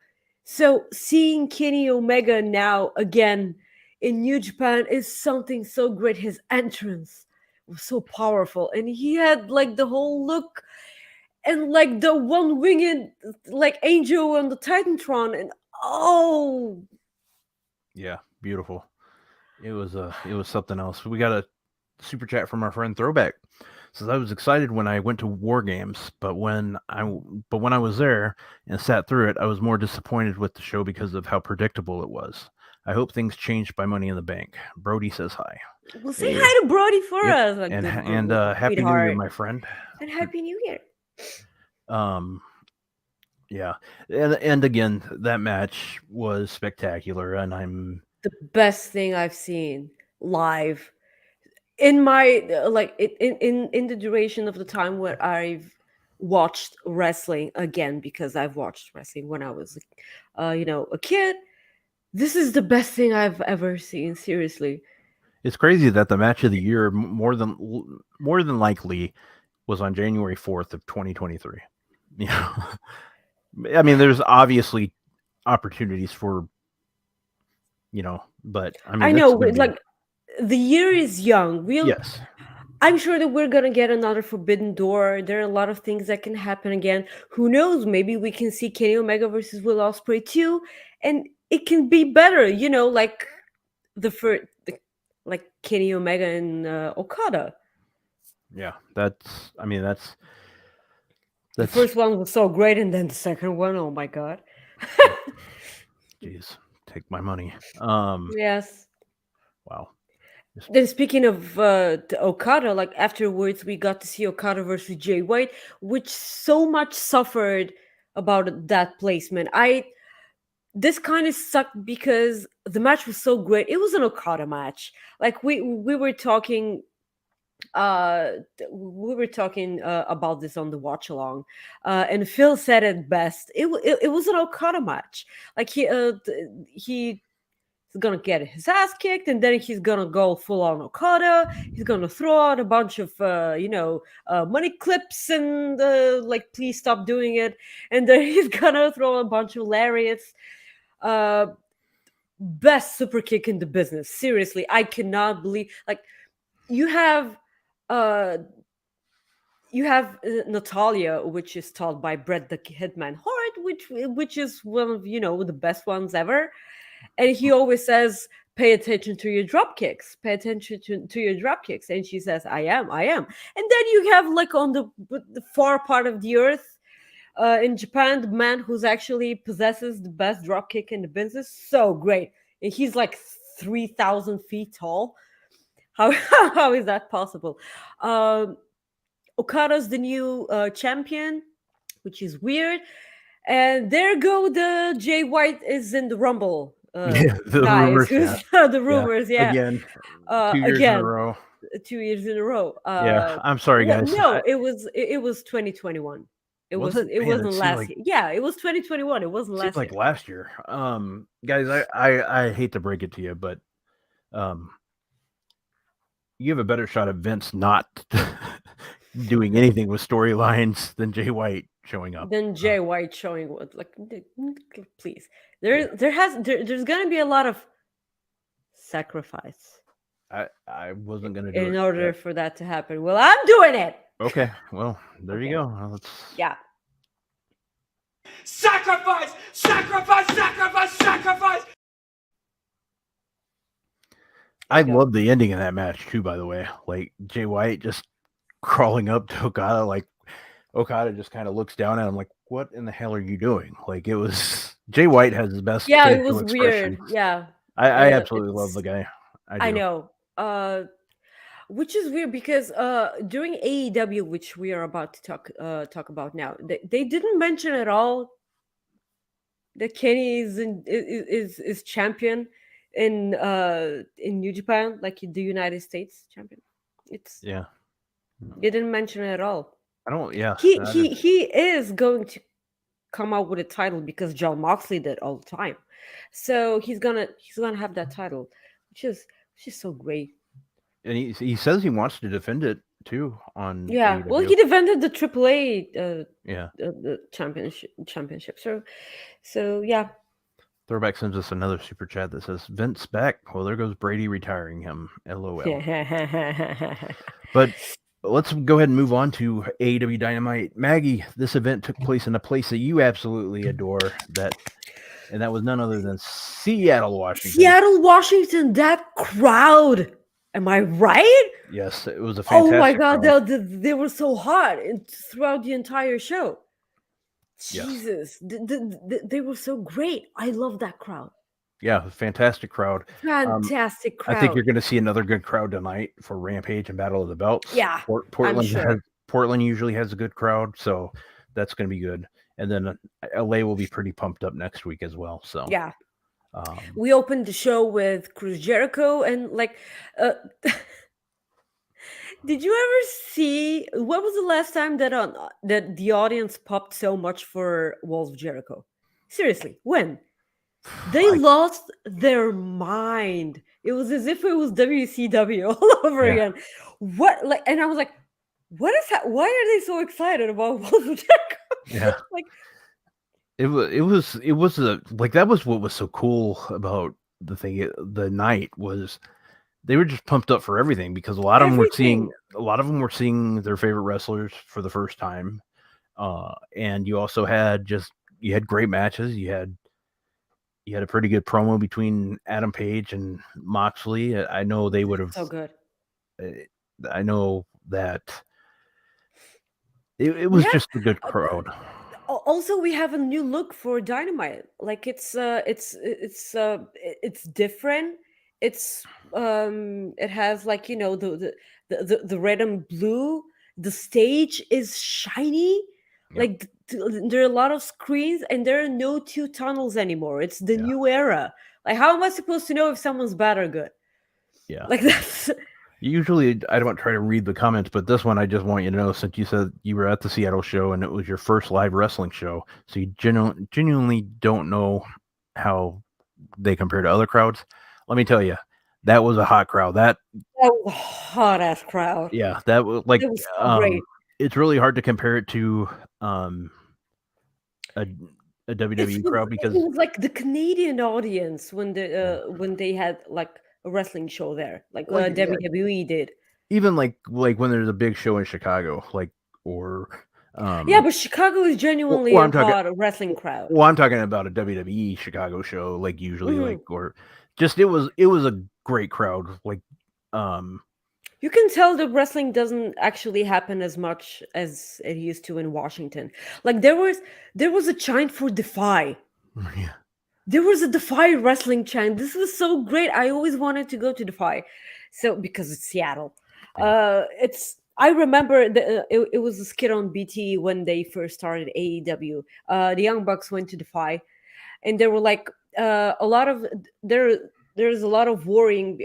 So seeing Kenny Omega now again in New Japan is something so great. His entrance was so powerful, and he had like the whole look and like the one winged like angel on the Titantron, and yeah, beautiful. It was something else. We got a super chat from our friend Throwback. Says I was excited when I went to War Games, but when I was there and sat through it, I was more disappointed with the show because of how predictable it was. I hope things changed by Money in the Bank. Brody says hi. We'll say hi to Brody for Yep. us. Like, And good Happy New Year, sweetheart. my friend. And Happy New Year. Yeah. And again, that match was spectacular, and I'm The best thing I've seen live in my in the duration of the time where I've watched wrestling again, because I've watched wrestling when I was a kid. This is the best thing I've ever seen, seriously. it's crazy that the match of the year more than likely was on January 4th of 2023. Yeah. I mean, there's obviously opportunities for, but I mean, I this know, is gonna be- like the year is young. yes, I'm sure that we're gonna get another Forbidden Door. There are a lot of things that can happen again. Who knows? Maybe we can see Kenny Omega versus Will Ospreay too, and it can be better. Like the first, like Kenny Omega and Okada. yeah, that's The first one was so great, and then the second one, oh my god! Jeez, take my money. Yes. Wow. Then speaking of the Okada, like afterwards we got to see Okada versus Jay White, which so much suffered about that placement. This kind of sucked because the match was so great. It was an Okada match. Like we were talking about this on the watch along, and Phil said it best. It was an Okada match. Like he's gonna get his ass kicked, and then he's gonna go full on Okada. He's gonna throw out a bunch of money clips and like, please stop doing it. And then he's gonna throw a bunch of lariats. Best super kick in the business. Seriously, I cannot believe, like, you have Natalia, which is taught by Bret the Hitman Hart, which is one of the best ones ever, and he always says, "Pay attention to your drop kicks. Pay attention to your drop kicks." And she says, "I am." And then you have, like, on the far part of the earth, in Japan, the man who's actually possesses the best drop kick in the business. So great, and he's like 3,000 feet tall. How how is that possible? Okada's the new champion, which is weird. And there go the Jay White is in the Rumble. Yeah, the Guys, rumors. the rumors, yeah. Again, 2 years in a row. 2 years in a row. Yeah, I'm sorry, guys. No, it was 2021. It Was wasn't. it? It Man, wasn't it seemed last like year. Yeah, it was 2021. It wasn't seemed last like year. last year. Guys, I hate to break it to you, but you have a better shot at Vince not doing anything with storylines than Jay White showing up. Then Jay White showing what, like, please. There's gonna be a lot of sacrifice I wasn't gonna do in it. order for that to happen. Well, I'm doing it. Okay, well, there you Okay. go. Let's Yeah. Sacrifice! Sacrifice! Sacrifice! Sacrifice! I There you go. love the ending of that match too, by the way. Like, Jay White just crawling up to Okada, like Okada just kind of looks down at him like, "What in the hell are you doing?" Like, it was Jay White has his best Yeah, it facial was weird. expressions. Yeah. I absolutely love the It's- guy. I do. know. Which is weird because during AEW, which we are about to talk about now, they didn't mention at all that Kenny is champion in New Japan, like the United States champion. Yeah. They didn't mention it at all. I don't. Yeah. He is going to come out with a title because John Moxley did all the time, so he's gonna have that title, which is so great. And he says he wants to defend it too on. Yeah, well, AEW. he defended the AAA Yeah. the championship. So yeah. Throwback sends us another super chat that says Vince back. Well, there goes Brady retiring him. LOL. But let's go ahead and move on to AEW Dynamite. Maggie, this event took place in a place that you absolutely adore. And that was none other than Seattle, Washington. Seattle, Washington. That crowd. Am I right? Yes, it was a fantastic. Oh my god, crowd. they were so hot throughout the entire show. Yes. Jesus, they were so great. I love that crowd. Yeah, fantastic crowd. Fantastic crowd. I think you're going to see another good crowd tonight for Rampage and Battle of the Belts. Yeah, Portland sure. Portland usually has a good crowd, so that's going to be good. And then LA will be pretty pumped up next week as well. So yeah. We opened the show with Chris Jericho, and like, did you ever see what was the last time that the audience popped so much for Wolf Jericho? Seriously, when? They lost their mind. It was as if it was WCW all over again. What, like, and I was like, what is that? Why are they so excited about Wolf Jericho? Yeah. Like, It was like, that was what was so cool about the night was they were just pumped up for everything because a lot of them were seeing their favorite wrestlers for the first time. And you also had great matches. You had a pretty good promo between Adam Page and Moxley. I know they would have so good. I know that it was just a good crowd. Also, we have a new look for Dynamite. Like, it's different. It's it has, like, the red and blue. The stage is shiny. Yep. Like there are a lot of screens, and there are no two tunnels anymore. It's the Yeah. new era. Like, how am I supposed to know if someone's bad or good? Yeah. Like that's Usually, I don't try to read the comments, but this one I just want you to know, since you said you were at the Seattle show and it was your first live wrestling show, so you genuinely don't know how they compare to other crowds. Let me tell you, that was a hot crowd. That was a hot ass crowd. yeah, that was like It was so great. it's really hard to compare it to a WWE crowd It because was like the Canadian audience when they had like a wrestling show there, like Like, yeah. WWE did. even like when there's a big show in Chicago, like or Yeah, but Chicago is genuinely well, a I'm talking- hot wrestling crowd. well, I'm talking about a WWE Chicago show, like usually, Mhm. like or just it was a great crowd, like You can tell that wrestling doesn't actually happen as much as it used to in Washington. Like there was a chant for Defy. yeah, There was a Defy wrestling chant. This was so great. I always wanted to go to Defy, so because it's Seattle. I remember it was a skit on BT when they first started AEW. The Young Bucks went to Defy, and there were like a lot of there's a lot of worrying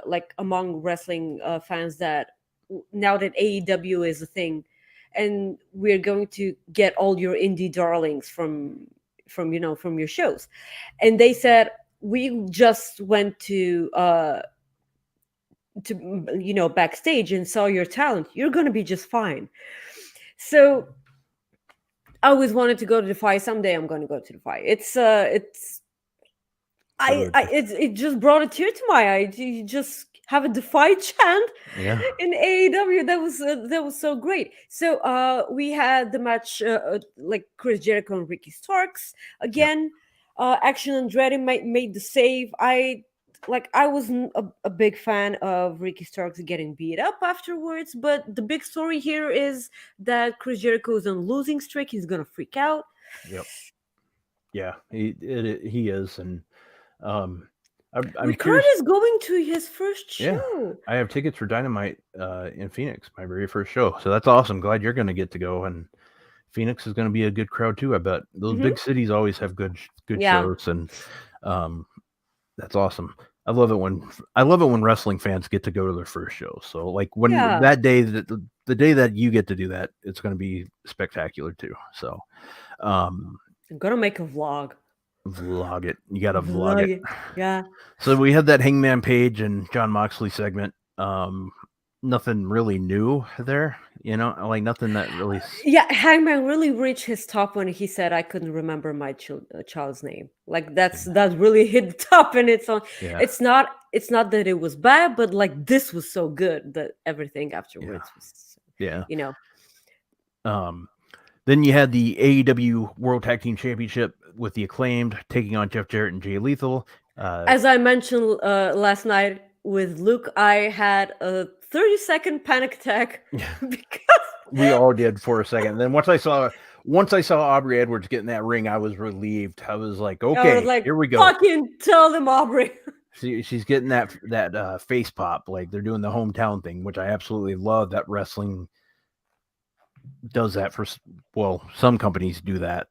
like among wrestling fans that now that AEW is a thing, and we're going to get all your indie darlings from your shows. And they said, we just went to backstage and saw your talent. You're going to be just fine. So I always wanted to go to Defy. Someday I'm going to go to Defy. It just brought a tear to my eye. You just have a Defy chant yeah, in AEW. That was so great. So we had the match like Chris Jericho and Ricky Starks again. Action Andretti made the save. I wasn't a big fan of Ricky Starks getting beat up afterwards, but the big story here is that Chris Jericho is on losing streak. He's gonna freak out. yep, yeah, he is, and I'm Ricard curious. is going to his first Yeah. show. I have tickets for Dynamite in Phoenix, my very first show, so that's awesome. Glad you're going to get to go, and Phoenix is going to be a good crowd too. I bet those big cities always have good Yeah. shows, and that's awesome. I love it when wrestling fans get to go to their first show. So like when Yeah. that day the day that you get to do that, it's going to be spectacular too. So I'm gonna make a vlog. vlog it. You got to vlog it. Yeah. So we had that Hangman Page and John Moxley segment. Nothing really new there, like nothing that really. Yeah, Hangman really reached his top when he said, "I couldn't remember my child's name." Like that really hit the top, and it's on. Yeah. It's not that it was bad, but like this was so good that everything afterwards was. Yeah. Then you had the AEW World Tag Team Championship with the Acclaimed taking on Jeff Jarrett and Jay Lethal. As I mentioned last night with Luke, I had a 30-second panic attack because we all did for a second. Then once I saw Aubrey Edwards get in that ring, I was relieved. I was like, okay, here we go. Fucking tell them, Aubrey. She's getting that face pop, like they're doing the hometown thing, which I absolutely love. That wrestling does that some companies do that.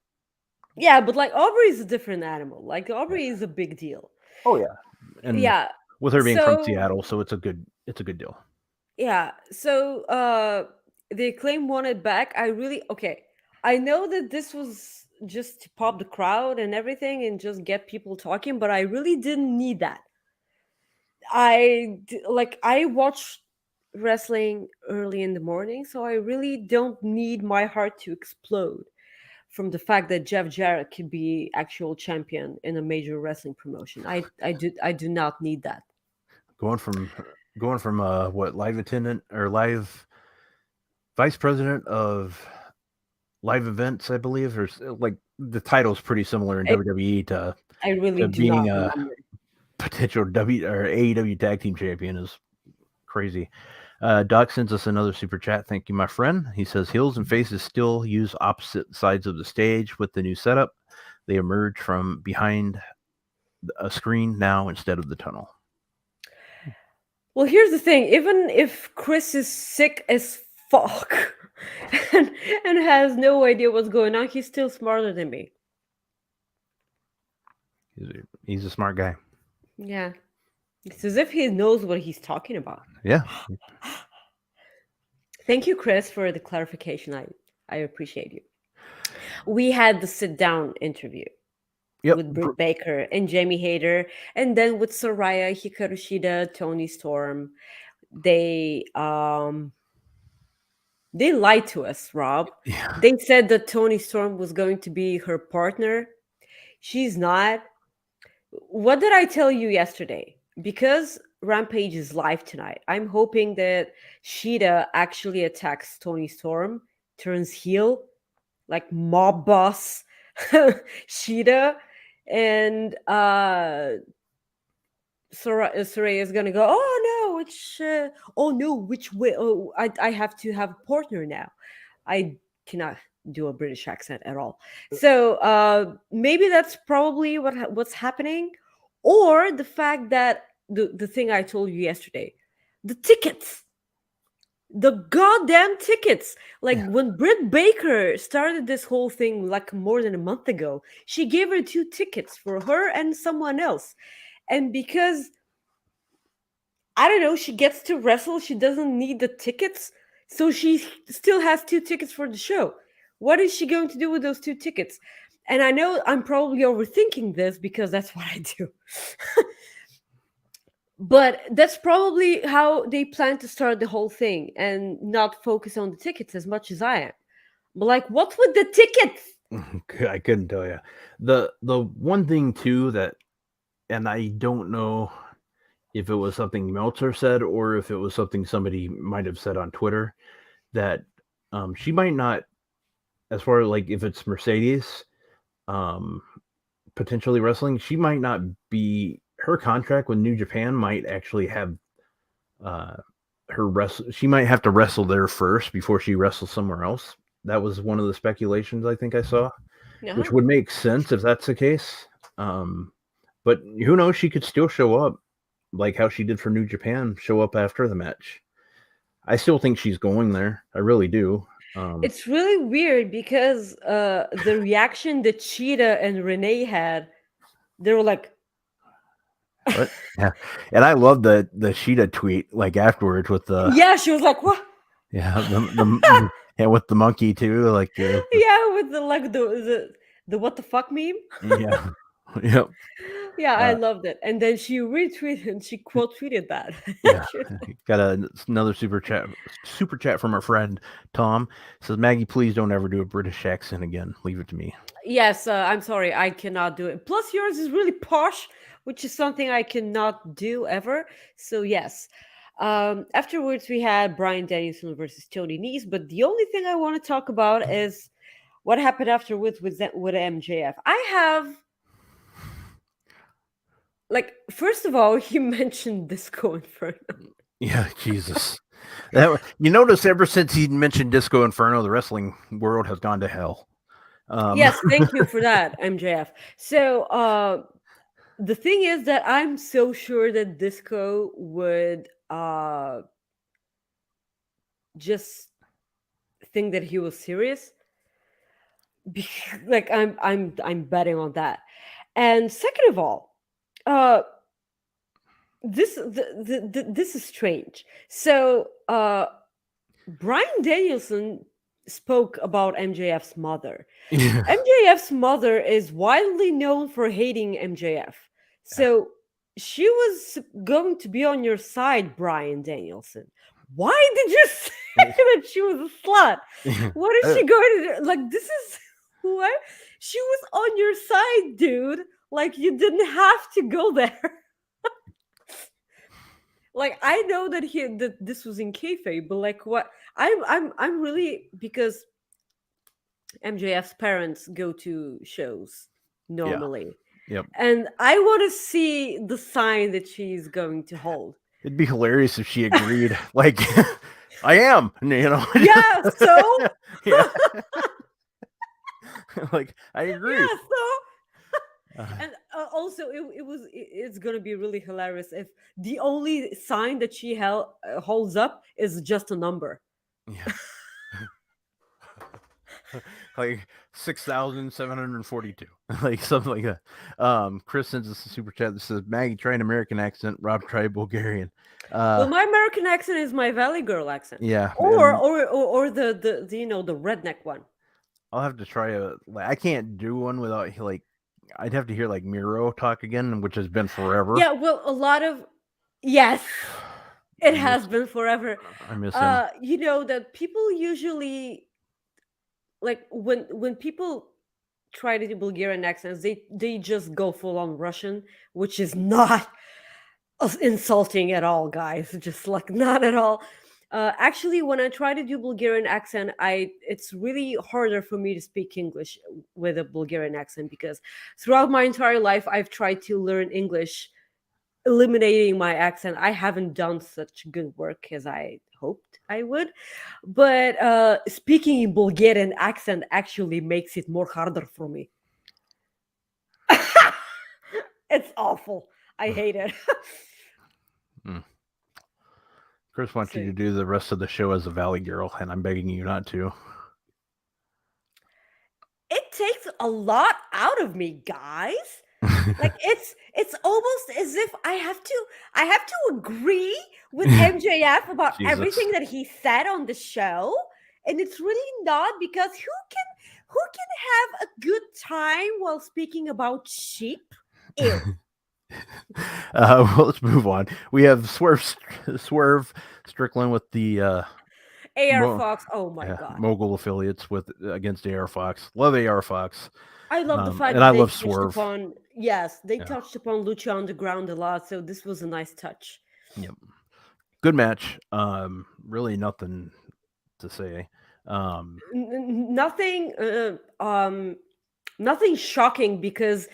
Yeah, but like Aubrey is a different animal. Like Aubrey is a big deal. Oh yeah, and yeah, with her being from Seattle, so it's a good deal. Yeah. So the Acclaim won it back. I know that this was just to pop the crowd and everything and just get people talking, but I really didn't need that. I watch wrestling early in the morning, so I really don't need my heart to explode from the fact that Jeff Jarrett could be actual champion in a major wrestling promotion. I do not need that. Going from live attendant or live vice president of live events, I believe, or like the title's pretty similar in WWE to being a potential AEW tag team champion is crazy. Doc sends us another super chat. Thank you, my friend. He says heels and faces still use opposite sides of the stage with the new setup. They emerge from behind a screen now instead of the tunnel. Well, here's the thing. Even if Chris is sick as fuck, and has no idea what's going on. He's still smarter than me. He's a smart guy. Yeah. It's as if he knows what he's talking about. Yeah. Thank you, Chris, for the clarification. I appreciate you. We had the sit down interview Yep. with Britt Baker and Jamie Hayter, and then with Soraya, Hikaru Shida, Tony Storm. They lied to us, Rob. Yeah. They said that Tony Storm was going to be her partner. She's not. What did I tell you yesterday? Because Rampage is live tonight, I'm hoping that Shida actually attacks Tony Storm, turns heel, like mob boss Shida, and Soraya is gonna go, which way? Oh, I have to have a partner now. I cannot do a British accent at all. So maybe that's probably what's happening, or the fact that the thing I told you yesterday, the tickets, the goddamn tickets. Like when Britt Baker started this whole thing like more than a month ago, she gave her 2 tickets for her and someone else. And because I don't know, she gets to wrestle, she doesn't need the tickets, so she still has 2 tickets for the show. What is she going to do with those 2 tickets? And I know I'm probably overthinking this because that's what I do. But that's probably how they plan to start the whole thing and not focus on the tickets as much as I am. But like, what with the tickets? I couldn't tell you. The one thing too that, and I don't know if it was something Meltzer said or if it was something somebody might have said on Twitter, that she might not, as far as like if it's Mercedes potentially wrestling, she might not be, her contract with New Japan might actually have she might have to wrestle there first before she wrestles somewhere else. That was one of the speculations I think I saw, which would make sense if that's the case. But who knows, she could still show up like how she did for New Japan, show up after the match. I still think she's going there. I really do. It's really weird because the reaction that Cheetah and Renee had, they were like, what? Yeah. And I love the Sheeta tweet like afterwards with the she was like, what? Yeah, and with the monkey too, like Yeah, with the what the fuck meme. Yeah. Yep. Yeah, I loved it. And then she retweeted and she quote tweeted that. Yeah. Got another super chat from our friend Tom. Says, Maggie, please don't ever do a British accent again. Leave it to me. Yes, I'm sorry, I cannot do it. Plus, yours is really posh, which is something I cannot do ever. So yes. Afterwards, we had Bryan Danielson versus Tony Nese, but the only thing I want to talk about is what happened afterwards with MJF. I have, like, first of all, he mentioned Disco Inferno. Yeah, Jesus. You notice ever since he mentioned Disco Inferno, the wrestling world has gone to hell. Yes, thank you for that, MJF. So the thing is that I'm so sure that Disco would just think that he was serious. Like I'm betting on that. And second of all, this is strange. So Bryan Danielson spoke about MJF's mother. Yeah. MJF's mother is widely known for hating MJF. So she was going to be on your side, Bryan Danielson. Why did you say that she was a slut? What is she going to do? Like, this is what? She was on your side, dude. Like, you didn't have to go there. Like, I know that this was in kayfabe, but like, what? I'm really, because MJF's parents go to shows normally. Yep. And I want to see the sign that she's going to hold. It'd be hilarious if she agreed. Like, I am, Yeah, so? Yeah. Like, I agree. Yeah, so? And also, it's going to be really hilarious if the only sign that she holds up is just a number. Yeah. like 6,742, like something like that. Chris sends us a super chat that says, Maggie, try an American accent, Rob, try Bulgarian. Well, my American accent is my Valley Girl accent, Yeah, or the the redneck one. I'll have to try I can't do one without like, I'd have to hear like Miro talk again, which has been forever. Yeah, well, a lot of yes, it I has miss- been forever. I miss him. You know that people usually like when people try to do Bulgarian accents, they just go full on Russian, which is not insulting at all, guys. Just like not at all. Actually, when I try to do Bulgarian accent, it's really harder for me to speak English with a Bulgarian accent because throughout my entire life, I've tried to learn English, eliminating my accent. I haven't done such good work as I hoped I would, but speaking in Bulgarian accent actually makes it more harder for me. It's awful. I hate it. Chris wants you So- to do the rest of the show as a Valley Girl, and I'm begging you not to. It takes a lot out of me, guys. Like it's almost as if I have to agree with MJF about Jesus. everything that he said on the show, and it's really not because who can have a good time while speaking about sheep? Ew. Well, let's move on. We have Swerve Strickland with the AR Mo- Fox. Oh my god. Mogul affiliates with against AR Fox. Love AR Fox. I love the fact and that I they love touched Swerve. upon they Yeah. touched upon Lucha Underground a lot, so this was a nice touch. Yep. Good match. Really nothing to say. Nothing nothing shocking because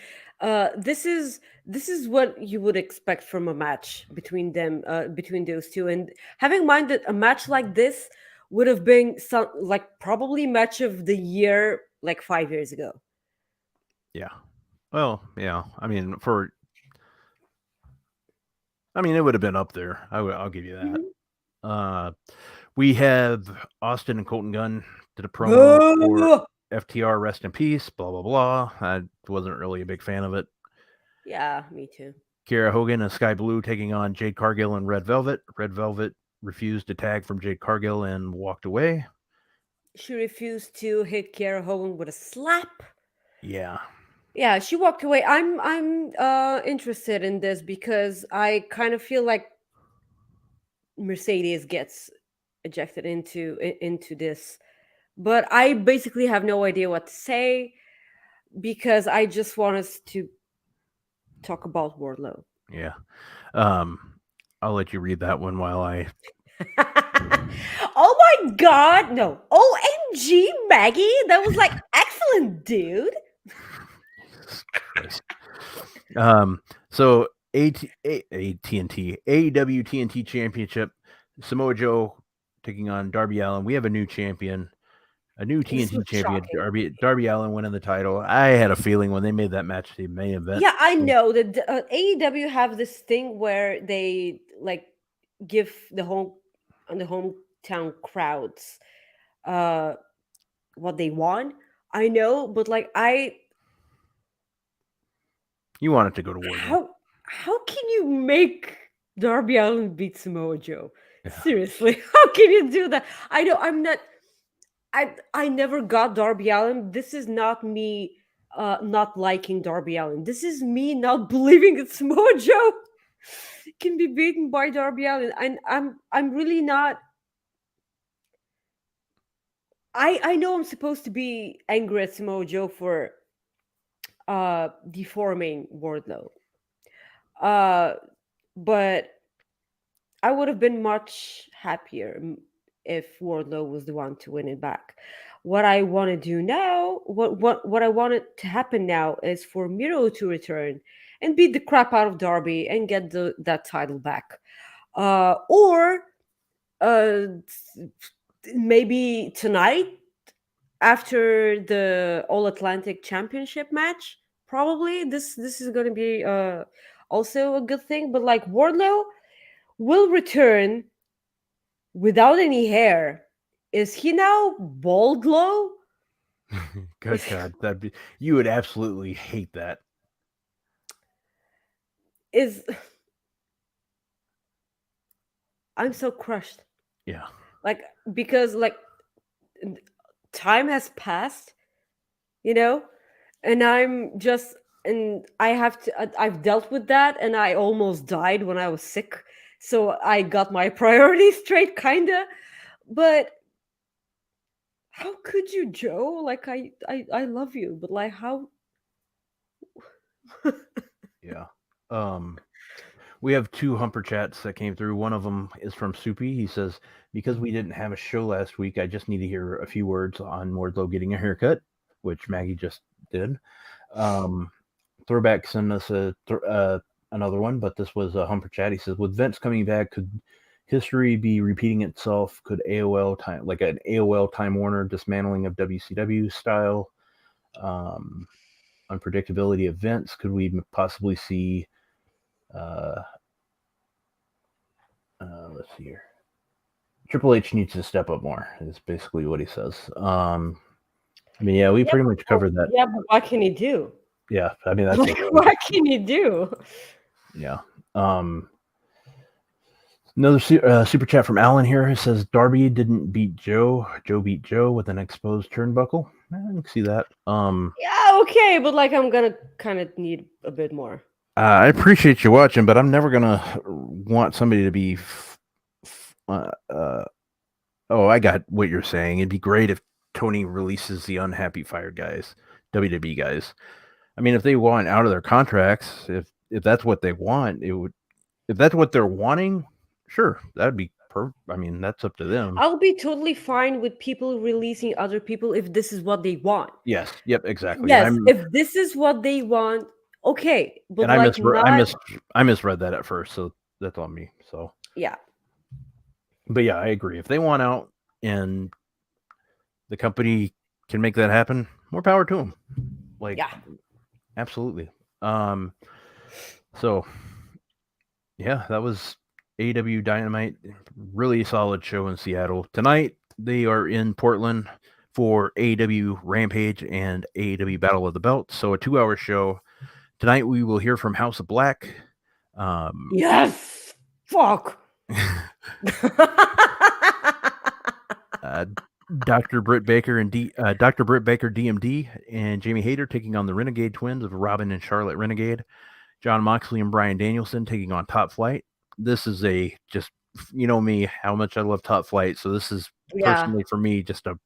this is what you would expect from a match between them, between those two, and having in mind that a match like this would have been some like probably match of the year like 5 years ago. Yeah. Well, yeah. I mean, it would have been up there. I'll give you that. Mhm. We have Austin and Colton Gunn did a promo for FTR, rest in peace, blah, blah, blah. I wasn't really a big fan of it. Yeah, me too. Kiera Hogan and Sky Blue taking on Jade Cargill and Red Velvet. Red Velvet refused to tag from Jade Cargill and walked away. She refused to hit Kiera Hogan with a slap. Yeah. Yeah, she walked away. I'm interested in this because I kind of feel like Mercedes gets ejected into this, but I basically have no idea what to say because I just want us to talk about Wardlow. Yeah. I'll let you read that one while I. Oh my god, no. OMG, Maggie. That was like excellent, dude. Jesus Christ. So TNT AEW TNT Championship, Samoa Joe taking on Darby Allin. We have a new champion, a new This TNT was champion. shocking. Darby Allin winning the title. I had a feeling when they made that match the main event. Yeah, I know that AEW have this thing where they like give the hometown crowds what they want. I know, but like You want it to go to Wardlow. how can you make Darby Allin beat Samoa Joe? Yeah. Seriously, how can you do that? I know I'm not. I never got Darby Allin. This is not me not liking Darby Allin. This is me not believing that Samoa Joe can be beaten by Darby Allin. And I'm really not. I know I'm supposed to be angry at Samoa Joe for deforming Wardlow. But I would have been much happier if Wardlow was the one to win it back. What I want to do now, what I wanted to happen now is for Miro to return and beat the crap out of Darby and get that title back. Or maybe tonight after the All Atlantic Championship match. Probably this is going to be also a good thing. But like Wardlow will return without any hair. Is he now bald low? Good God, you would absolutely hate that. Is I'm so crushed. Yeah. Like, because like time has passed, you know, and I've dealt with that, and I almost died when I was sick, so I got my priorities straight, kinda. But how could you, Joe? Like, I love you, but like, how? Yeah. We have 2 Humper chats that came through. One of them is from Soupy. He says, "Because we didn't have a show last week, I just need to hear a few words on Wardlow getting a haircut," which Maggie just did. Throwback sent us another one, but this was a Humper chat. He says, "With Vince coming back, could history be repeating itself? Could AOL time, like an AOL Time Warner dismantling of WCW style, unpredictability of Vince? Could we possibly see?" Let's see here. Triple H needs to step up more. Is basically what he says. I mean, yeah, we pretty much covered that. Yeah, but what can he do? Yeah, I mean that's Like, what can he do? yeah. Another super chat from Alan here who says Darby didn't beat Joe. Joe beat Joe with an exposed turnbuckle. I can see that. Yeah, okay, but like, I'm gonna kind of need a bit more. I appreciate you watching, but I'm never gonna want somebody to be. Oh, I got what you're saying. It'd be great if Tony releases the unhappy fired guys, WWE guys. I mean, if they want out of their contracts, if that's what they want, it would. If that's what they're wanting, sure, that'd be perfect. I mean, that's up to them. I'll be totally fine with people releasing other people if this is what they want. Yes. Yep. Exactly. Yes, if this is what they want, okay, but And I like, not. I misread that at first, so that's on me. So Yeah, but yeah, I agree. If they want out and the company can make that happen, more power to them. Like, yeah. absolutely. So yeah, that was AEW Dynamite. Really solid show in Seattle. Tonight they are in Portland for AEW Rampage and AEW Battle of the Belts. So a 2-hour show. Tonight we will hear from House of Black. Yes. Fuck. Dr. Britt Baker and Dr. Britt Baker DMD and Jamie Hayter taking on the Renegade Twins of Robin and Charlotte Renegade. John Moxley and Bryan Danielson taking on Top Flight. This is just, you know me, how much I love Top Flight. So this is personally for me just a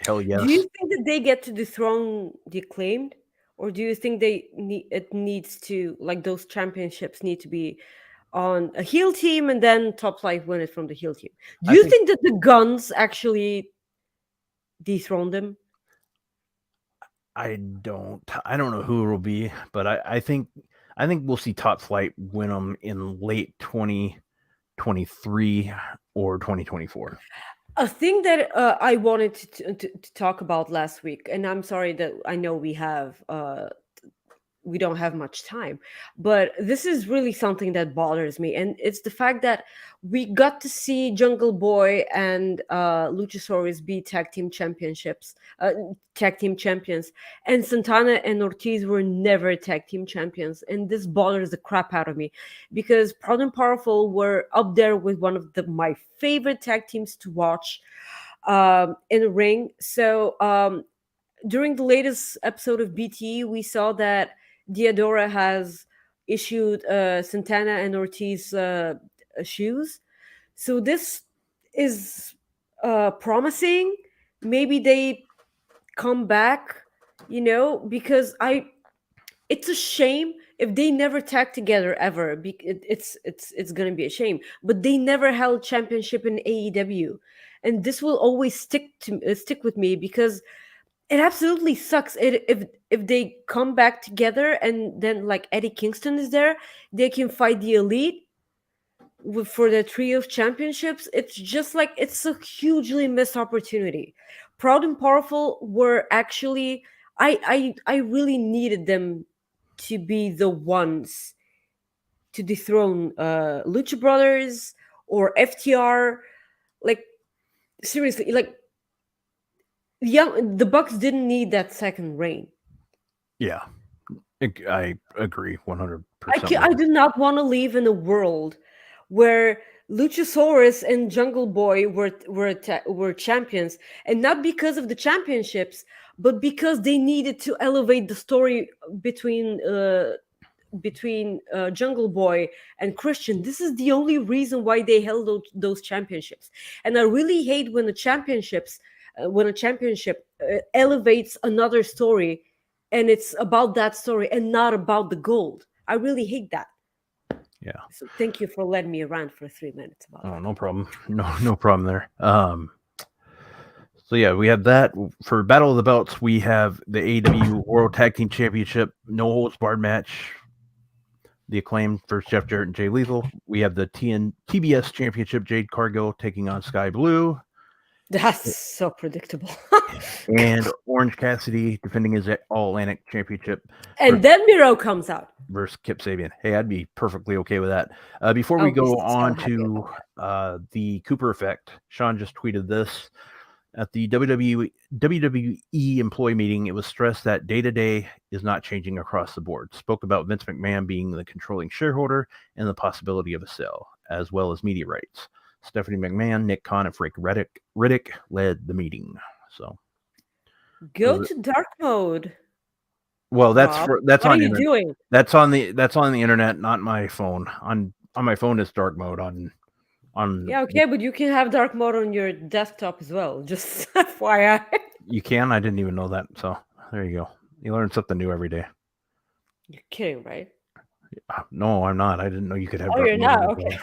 hell yes. Do you think that they get to dethrone the Acclaimed, or do you think it needs to, like, those championships need to be on a heel team and then Top Flight win it from the heel team? Do you think that the Guns actually dethrone them? I don't know who it will be, but I think we'll see Top Flight win them in late 2023 or 2024. A thing that I wanted to talk about last week, and I'm sorry that I know we don't have much time, but this is really something that bothers me, and it's the fact that we got to see Jungle Boy and Luchasaurus be tag team champions, and Santana and Ortiz were never tag team champions, and this bothers the crap out of me, because Proud and Powerful were up there with one of my favorite tag teams to watch in the ring. So during the latest episode of BT, we saw that Diadora has issued Santana and Ortiz shoes. So this is promising. Maybe they come back, because it's a shame if they never tag together ever. It's gonna be a shame. But they never held championship in AEW, and this will always stick with me, because it absolutely sucks if they come back together and then, like, Eddie Kingston is there, they can fight the Elite for the trio of championships. It's just like, it's a hugely missed opportunity. Proud and Powerful were actually, I really needed them to be the ones to dethrone Lucha Brothers or FTR. Like, seriously, like, the Bucks didn't need that second reign. Yeah, I agree 100%. I do not want to live in a world where Luchasaurus and Jungle Boy were champions, and not because of the championships, but because they needed to elevate the story between Jungle Boy and Christian. This is the only reason why they held those championships, and I really hate when when a championship elevates another story, and it's about that story and not about the gold. I really hate that. Yeah. So thank you for letting me rant for 3 minutes about Oh, that. no problem. No problem there. So yeah, we have that for Battle of the Belts. We have the AEW World Tag Team Championship, no holds barred match. The Acclaimed versus Jeff Jarrett and Jay Lethal. We have the TBS Championship, Jade Cargill taking on Sky Blue. That's so predictable. And Orange Cassidy defending his All Atlantic Championship. And then Miro comes out Versus Kip Sabian. Hey, I'd be perfectly okay with that. Before we go on to the Cooper effect, Sean just tweeted this. At the WWE employee meeting, it was stressed that day-to-day is not changing across the board. Spoke about Vince McMahon being the controlling shareholder and the possibility of a sale, as well as media rights. Stephanie McMahon, Nick Khan, and Frank Riddick led the meeting. So go to dark mode. Well, that's Rob, that's what on are you doing? That's on the internet, not my phone. On my phone is dark mode. Yeah, okay, but you can have dark mode on your desktop as well. Just FYI. You can? I didn't even know that. So there you go. You learn something new every day. You're kidding, right? No, I'm not. I didn't know you could have. Oh, dark you're mode not? on Okay.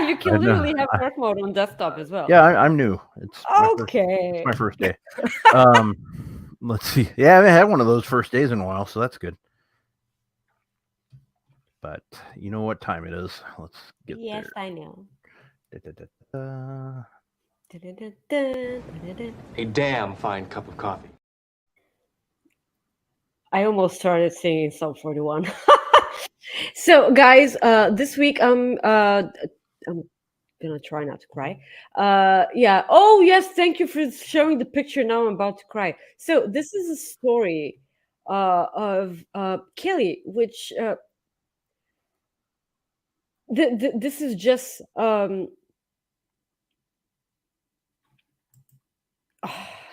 You can literally have dark mode on desktop as well. Yeah, I'm new. It's okay. my first day. Let's see. Yeah, I haven't had one of those first days in a while, so that's good. But you know what time it is. Let's get there. Yes, I know. A damn fine cup of coffee. I almost started singing Sum 41. So, guys, this week I'm gonna try not to cry. Yeah. Oh, yes. Thank you for showing the picture. Now I'm about to cry. So this is a story of Kelly, which this is just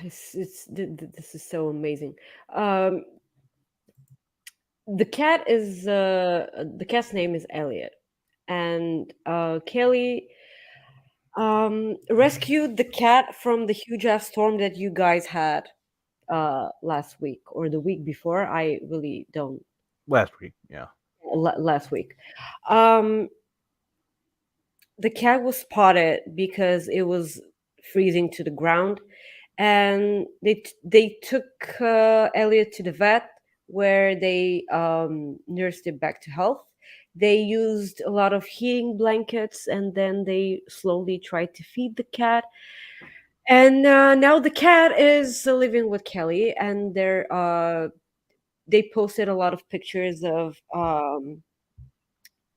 this is so amazing. The cat's name is Elliot, and Kelly rescued the cat from the huge ass storm that you guys had last week or the week before. I really don't. Last week, yeah. Last week. The cat was spotted because it was freezing to the ground, and they took Elliot to the vet, where they nursed it back to health. They used a lot of heating blankets, and then they slowly tried to feed the cat. And now the cat is living with Kelly, and they posted a lot of pictures of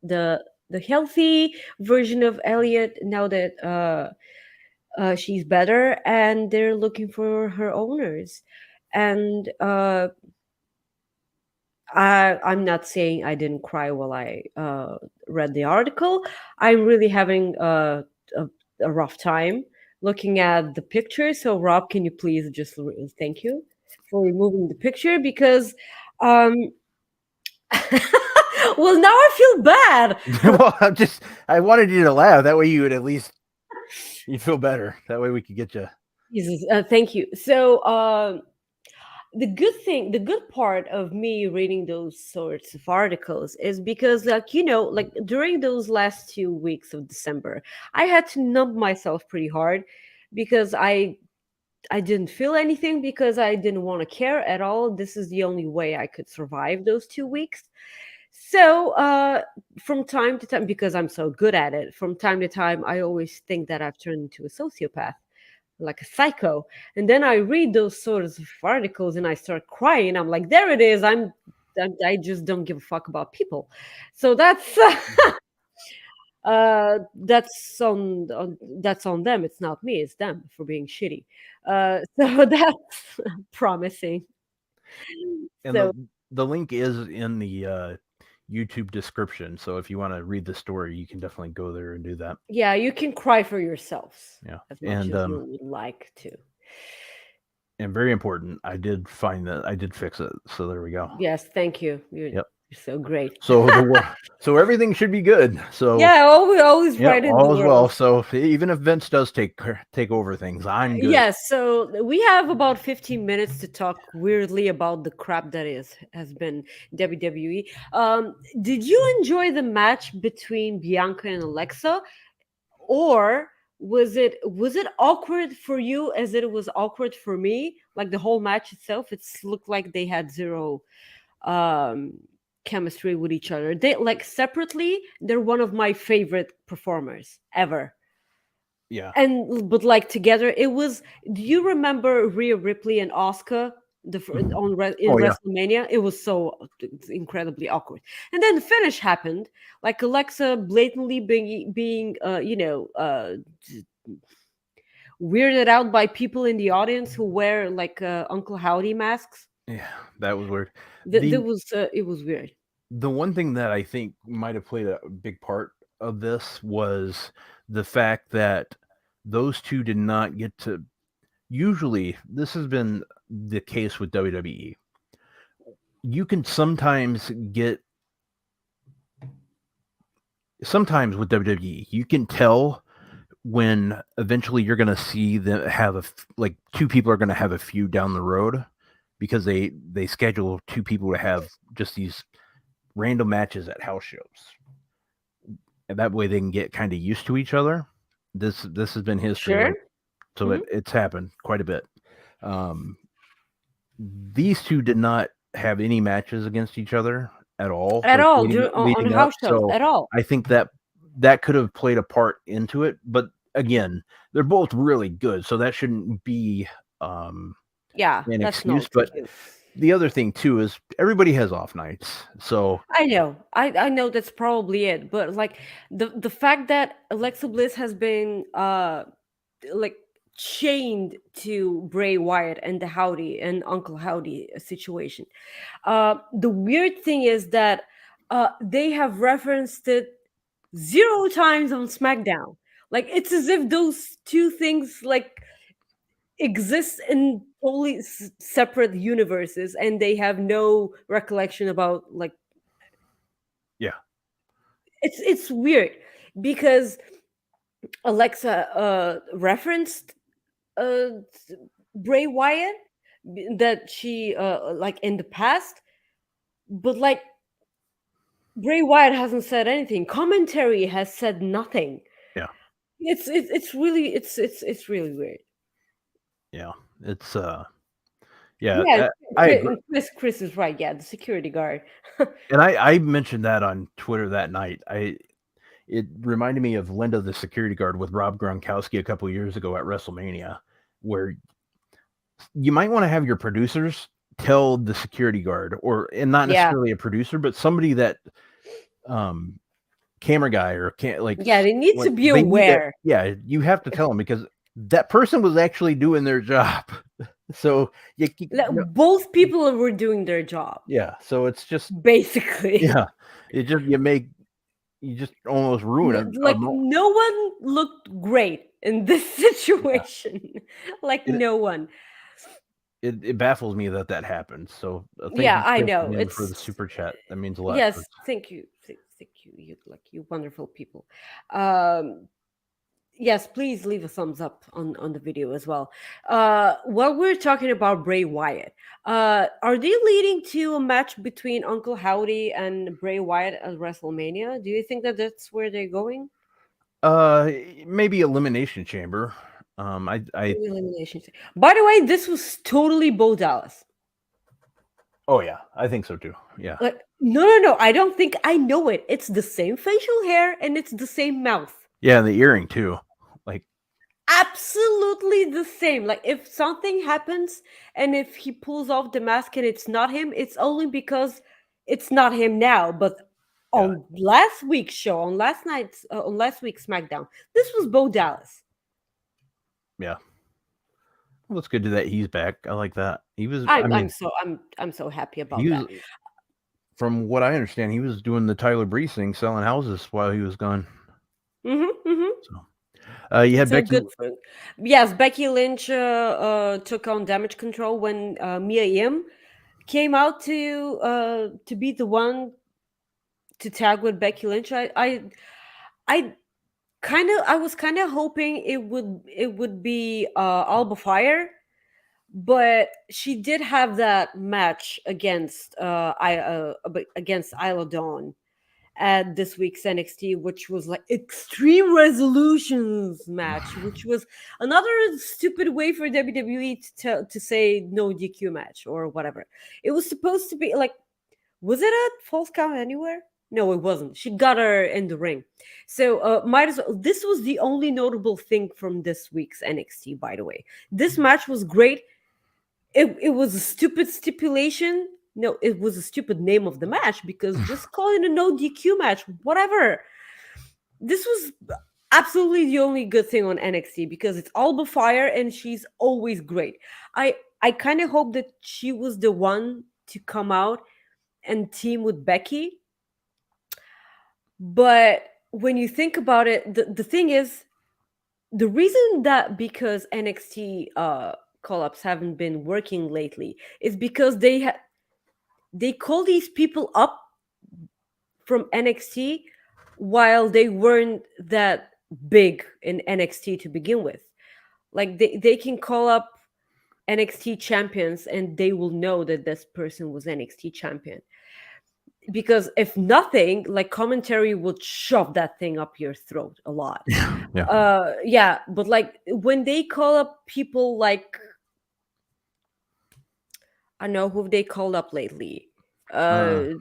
the healthy version of Elliot now that she's better, and they're looking for her owners. And I'm not saying I didn't cry while I read the article. I'm really having a rough time looking at the picture. So, Rob, can you please just thank you for removing the picture, because well, now I feel bad. Well, I wanted you to laugh. That way you would at least you'd feel better. That way we could get you. Jesus, thank you. So, the good part of me reading those sorts of articles is because, like, during those last 2 weeks of December, I had to numb myself pretty hard because I didn't feel anything, because I didn't want to care at all. This is the only way I could survive those 2 weeks. So from time to time, because I'm so good at it, from time to time, I always think that I've turned into a sociopath, like a psycho. And then I read those sorts of articles and I start crying. I'm like, there it is. I just don't give a fuck about people. So that's That's on them. It's not me. It's them for being shitty. So that's promising. And So the link is in the YouTube description. So if you want to read the story, you can definitely go there and do that. yeah, you can cry for yourselves Yeah. as much And as you would like to. and very important, I did find that I did fix it. So there we go. Yes, thank you. You're Yep. so great. So so everything should be good. So Yeah, always yeah, right in the all is well. world. So even if Vince does take over things, I'm good. Yes, so we have about 15 minutes to talk weirdly about the crap that has been WWE. Did you enjoy the match between Bianca and Alexa, or was it awkward for you as it was awkward for me? Like the whole match itself, it's looked like they had zero um chemistry with each other. They like separately, they're one of my favorite performers ever. Yeah. And but like together, it was. Do you remember Rhea Ripley and Oscar in Oh yeah. WrestleMania? It was so incredibly awkward. And then the finish happened, like Alexa blatantly being weirded out by people in the audience who wear like Uncle Howdy masks. Yeah. That was weird. It was weird. The one thing that I think might have played a big part of this was the fact that those two did not get to. Usually, this has been the case with WWE. You can sometimes with WWE, you can tell when eventually you're going to see them have like two people are going to have a feud down the road because they schedule two people to have just these random matches at house shows, and that way they can get kind of used to each other. This has been history, Sure. so it's happened quite a bit. These two did not have any matches against each other at all. At like, all on leading house up, shows so at all. I think that could have played a part into it. But again, they're both really good, so that shouldn't be Yeah, an that's excuse. not But excuse. the other thing too is everybody has off nights, so I know. I know that's probably it. But like the fact that Alexa Bliss has been like chained to Bray Wyatt and the Howdy and Uncle Howdy situation. The weird thing is that they have referenced it 0 times on SmackDown. Like it's as if those two things like exist in totally separate universes, and they have no recollection about like. yeah. It's weird because Alexa referenced uh Bray Wyatt that she like in the past, but like Bray Wyatt hasn't said anything. Commentary has said nothing. Yeah. It's really weird. Yeah, it's Yeah, I agree. Chris is right. Yeah, the security guard. And I mentioned that on Twitter that night. It reminded me of Linda the security guard with Rob Gronkowski a couple years ago at WrestleMania, where you might want to have your producers tell the security guard, and not Yeah. necessarily a producer, but somebody that camera guy or can't like They need to be they need to- aware. yeah, you have to tell them because that person was actually doing their job. So Both people were doing their job. Yeah, so it's just basically. yeah, it just you just almost ruin it. Like no one looked great in this situation. Like no one. It baffles me that happened. So thank Yeah, you, I Chris, know. again, It's for the super chat. That means a lot. Yes, thank you. Thank you. You wonderful people. Yes, please leave a thumbs up on the video as well. While we're talking about Bray Wyatt, are they leading to a match between Uncle Howdy and Bray Wyatt at WrestleMania? Do you think that that's where they're going? Maybe Elimination Chamber. Elimination. By the way, this was totally Bo Dallas. Oh yeah, I think so too. Yeah. Like no. I don't think I know it. It's the same facial hair and it's the same mouth. Yeah, and the earring too. Like absolutely the same. Like if something happens and if he pulls off the mask and it's not him, it's only because it's not him now. But on last week's show, on last week's SmackDown. This was Bo Dallas. Yeah. Well, it's good that he's back. I like that. He was. I'm so happy about he that. was, from what I understand, he was doing the Tyler Breeze thing, selling houses while he was gone. So, you had So Becky. good for, yes, Becky Lynch took on Damage Control when Mia Yim came out to be the one to tag with Becky Lynch. I was kind of hoping it would be Alba Fire, but she did have that match against against Isla Dawn at this week's NXT, which was like Extreme Resolutions match, which was another stupid way for WWE to say no DQ match or whatever. It was supposed to be like, was it a false count anywhere? No, it wasn't. She got her in the ring. So might as well. This was the only notable thing from this week's NXT, by the way. This match was great. It was a stupid stipulation. No, it was a stupid name of the match because just call it a no DQ match, whatever. This was absolutely the only good thing on NXT because it's Alba Fire and she's always great. I kind of hope that she was the one to come out and team with Becky. But when you think about it, the thing is, the reason that because NXT call-ups haven't been working lately is because they call these people up from NXT while they weren't that big in NXT to begin with. Like they can call up NXT champions and they will know that this person was NXT champion. Because if nothing, like commentary would shove that thing up your throat a lot. Yeah. But like when they call up people like, I know who they called up lately. Solo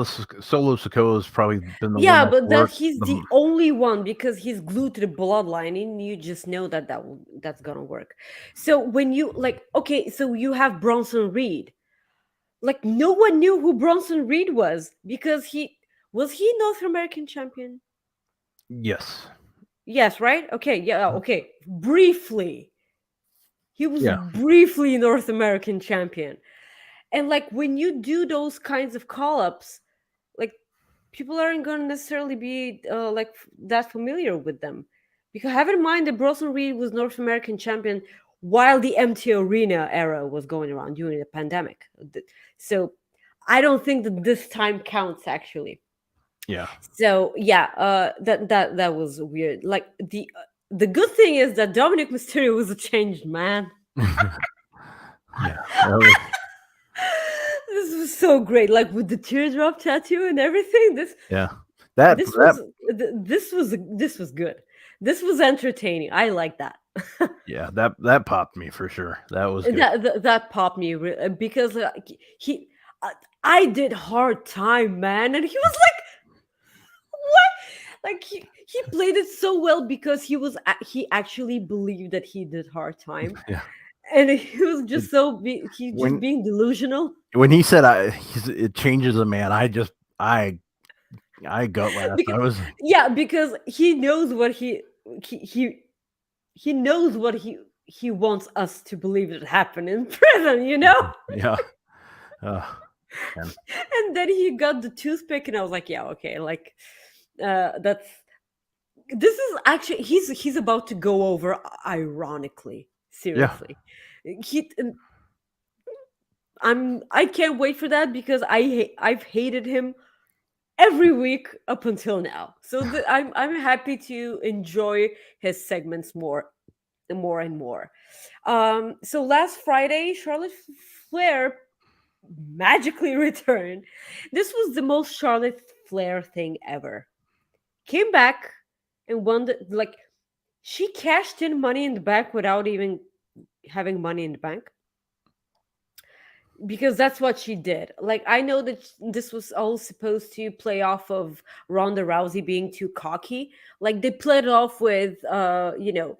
Sikoa has probably been the one. Yeah, but that he's the only one because he's glued to the bloodline, and you just know that's gonna work. So when you like, okay, so you have Bronson Reed. Like no one knew who Bronson Reed was because he North American champion. Yes. Yes, right? Okay, yeah, okay. Briefly. He was Yeah. briefly North American champion. And like when you do those kinds of call-ups, like people aren't going to necessarily be like that familiar with them. Because have in mind that Bronson Reed was North American champion while the empty arena era was going around during the pandemic. So I don't think that this time counts actually. Yeah. So yeah, that was weird. Like the good thing is that Dominic Mysterio was a changed man. Yeah. This was so great, like with the teardrop tattoo and everything. This was good. This was entertaining. I like that. Yeah, that popped me for sure. That was good. That popped me because I did hard time, man, and he was like, what? Like he played it so well because he actually believed that he did hard time. Yeah. And he was just being delusional. When he said it changes a man, I gut laughed. Because he knows what he knows what he wants us to believe that happened in prison, you know? Yeah. And then he got the toothpick and I was like, yeah, okay, like this is actually he's about to go over ironically. Seriously. Yeah. I can't wait for that because I've hated him every week up until now. So I'm happy to enjoy his segments more and more. So last Friday, Charlotte Flair magically returned. This was the most Charlotte Flair thing ever. Came back and won like she cashed in Money in the Bank without even having Money in the Bank. Because that's what she did. Like, I know that this was all supposed to play off of Ronda Rousey being too cocky. Like, they played it off with, I know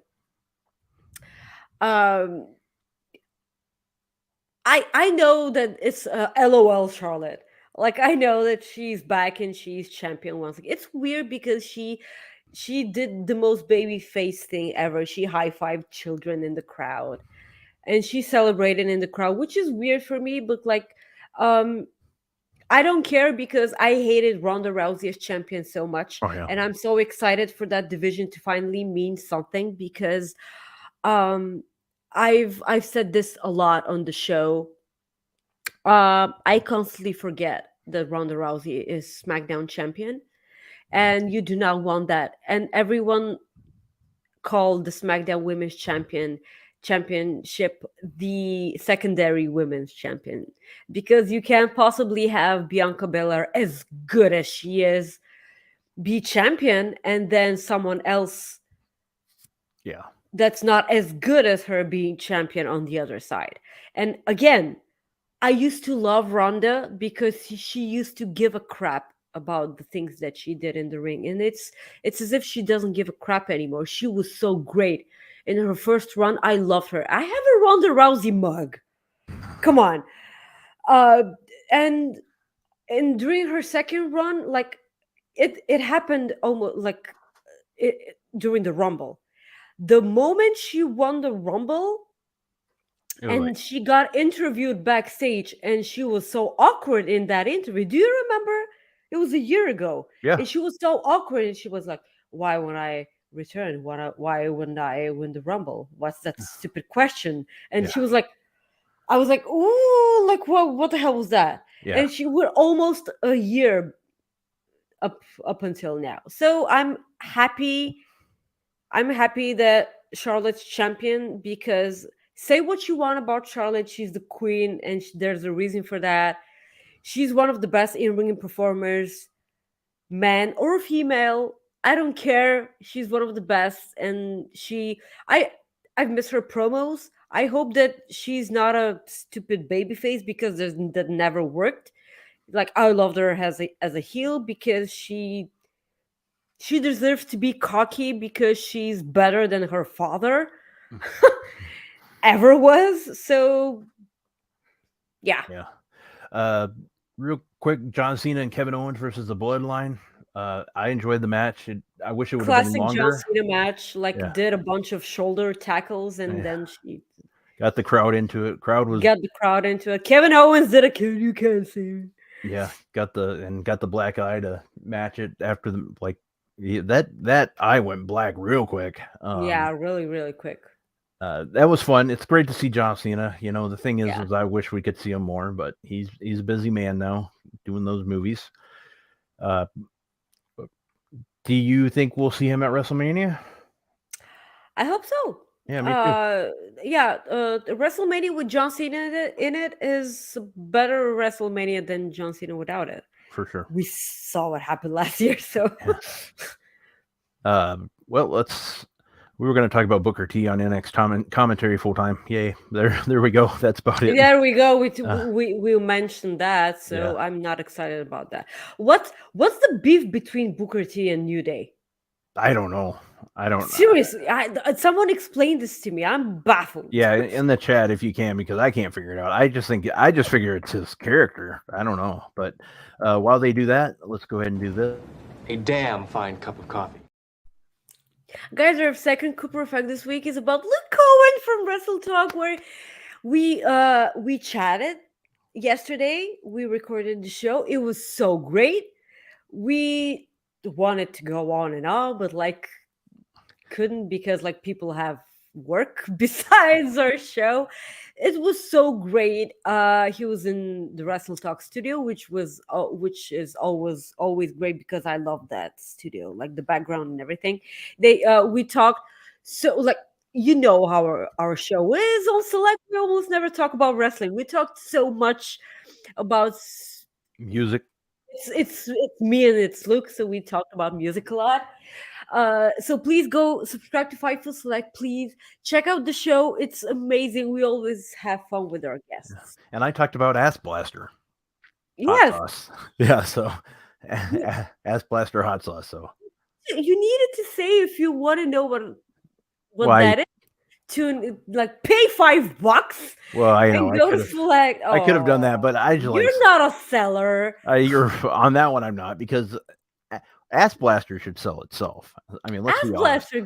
that it's LOL Charlotte. Like I know that she's back and she's champion once again. It's weird because she did the most baby face thing ever. She high-fived children in the crowd and she celebrated in the crowd, which is weird for me, but like um I don't care because I hated Ronda Rousey as champion so much, Oh yeah. and I'm so excited for that division to finally mean something because um I've said this a lot on the show. I constantly forget that Ronda Rousey is SmackDown champion, and you do not want that. And everyone called the SmackDown Women's Championship the secondary women's champion because you can't possibly have Bianca Belair as good as she is be champion and then someone else Yeah. that's not as good as her being champion on the other side. And again, I used to love Ronda because she used to give a crap about the things that she did in the ring, and it's as if she doesn't give a crap anymore. She was so great in her first run. I loved her. I have a Ronda Rousey mug. Come on, uh, and during her second run, like it happened almost like during the Rumble. The moment she won the Rumble, It was and like, she got interviewed backstage and she was so awkward in that interview. Do you remember? It was a year ago. yeah. And she was so awkward and she was like, why would I return? Why wouldn't I win the Rumble? What's that stupid question? And Yeah. she was like, I was like, ooh, like what the hell was that? Yeah. And she were almost a year up until now. So I'm happy that Charlotte's champion because say what you want about Charlotte, she's the queen, and there's a reason for that. She's one of the best in-ring performers, man or female. I don't care. She's one of the best, and I've missed her promos. I hope that she's not a stupid babyface because that never worked. Like I loved her as a heel because she deserves to be cocky because she's better than her father ever was. So, yeah. Yeah. Real quick, John Cena and Kevin Owens versus the Bloodline. I enjoyed the match. I wish it would have been Classic John longer. Cena match. Like, Yeah. did a bunch of shoulder tackles and Yeah. then she Got the crowd into it. Crowd was got the crowd into it. Kevin Owens did a kill. You can't see me. yeah. Got the black eye to match it after the like. Yeah, that eye went black real quick. Yeah, really, really quick. That was fun. It's great to see John Cena. You know, the thing is, Yeah. is I wish we could see him more, but he's a busy man now doing those movies. Do you think we'll see him at WrestleMania? I hope so. Yeah, me too. Yeah, WrestleMania with John Cena in it is a better WrestleMania than John Cena without it. For sure. We saw what happened last year, so Well, we were going to talk about Booker T on NXT commentary full time. Yay! There we go. That's about it. there we go. We mentioned that, so Yeah. I'm not excited about that. What's the beef between Booker T and New Day? I don't know. I don't. Seriously, someone explain this to me. I'm baffled. Yeah, in the chat if you can, because I can't figure it out. I just figure it's his character. I don't know. But while they do that, let's go ahead and do this. A damn fine cup of coffee. Guys, our second Cooper Effect this week is about Luke Cohen from Wrestle Talk, where we chatted yesterday. We recorded the show. It was so great. We wanted to go on and on, but like couldn't because like people have work besides our show. It was so great. He was in the Wrestle Talk studio, which is always great because I love that studio, like the background and everything. We talked so like you know how our show is on Select. We almost never talk about wrestling. We talked so much about Music. it's me and it's Luke, so we talked about music a lot. So please go subscribe to Fightful Select. Please check out the show. It's amazing. We always have fun with our guests. And I talked about Ass Blaster. Hot Yes, sauce. Yeah, so Ass Blaster hot sauce. So you needed to say if you want to know what Why? that is. tune, like pay $5 Well, I know and go to select. I could have done that, Oh, but I just like you're not a seller. you're on that one. I'm not, because Ass Blaster should sell itself. I mean, let's Ass be honest. Blaster,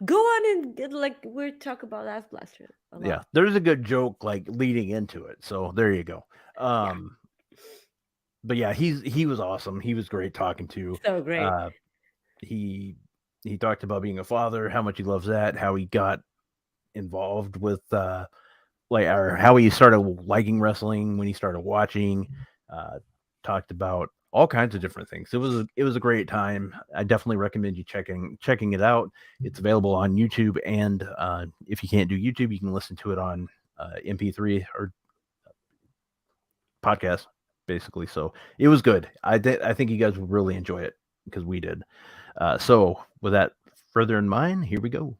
go on and get, like we talk about Ass Blaster a lot. Yeah, there's a good joke like leading into it. So there you go. But yeah, he was awesome. He was great talking to. So great. He talked about being a father, how much he loves that, how he got involved with or how he started liking wrestling when he started watching. Talked about all kinds of different things. It was a great time. I definitely recommend you checking it out. It's available on YouTube, and if you can't do YouTube, you can listen to it on MP3 or podcast, basically. So it was good. I think you guys would really enjoy it, because we did. So with that further in mind, here we go.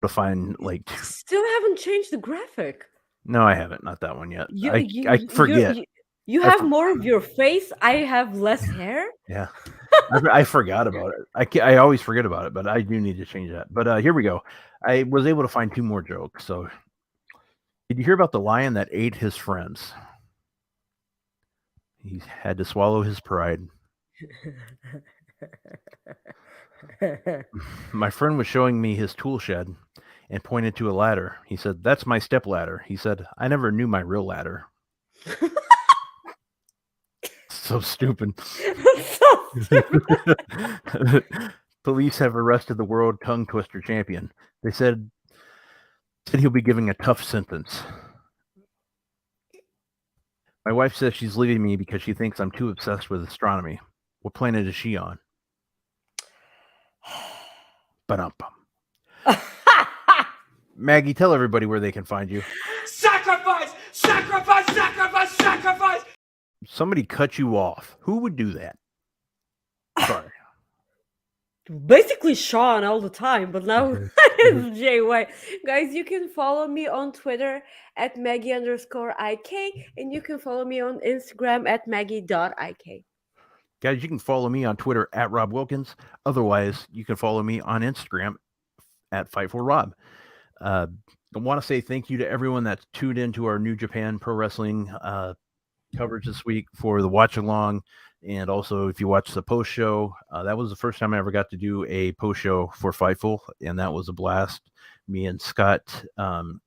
To find like Still haven't changed the graphic. no, I haven't. Not that one yet. You, I forget. You I have more of your face. I have less hair. Yeah, I forgot about it. I always forget about it, but I do need to change that. But here we go. I was able to find 2 more jokes. So, did you hear about the lion that ate his friends? He had to swallow his pride. My friend was showing me his tool shed and pointed to a ladder. He said, "That's my step ladder." He said, "I never knew my real ladder." So stupid. Police have arrested the world tongue twister champion. They said he'll be giving a tough sentence. My wife says she's leaving me because she thinks I'm too obsessed with astronomy. What planet is she on? Ba-dum-bum. Maggie, tell everybody where they can find you. Sacrifice! Sacrifice! Sacrifice! Sacrifice! Somebody cut you off. Who would do that? Sorry. Basically Sean all the time, but now it's Jay White. Guys, you can follow me on Twitter at Maggie_IK, and you can follow me on Instagram at Maggie.IK. Guys, you can follow me on Twitter at Rob Wilkins. Otherwise, you can follow me on Instagram at Fightful Rob. I want to say thank you to everyone that's tuned into our New Japan Pro Wrestling coverage this week for the watch along. And also, if you watch the post show, that was the first time I ever got to do a post show for Fightful, and that was a blast. Me and Scott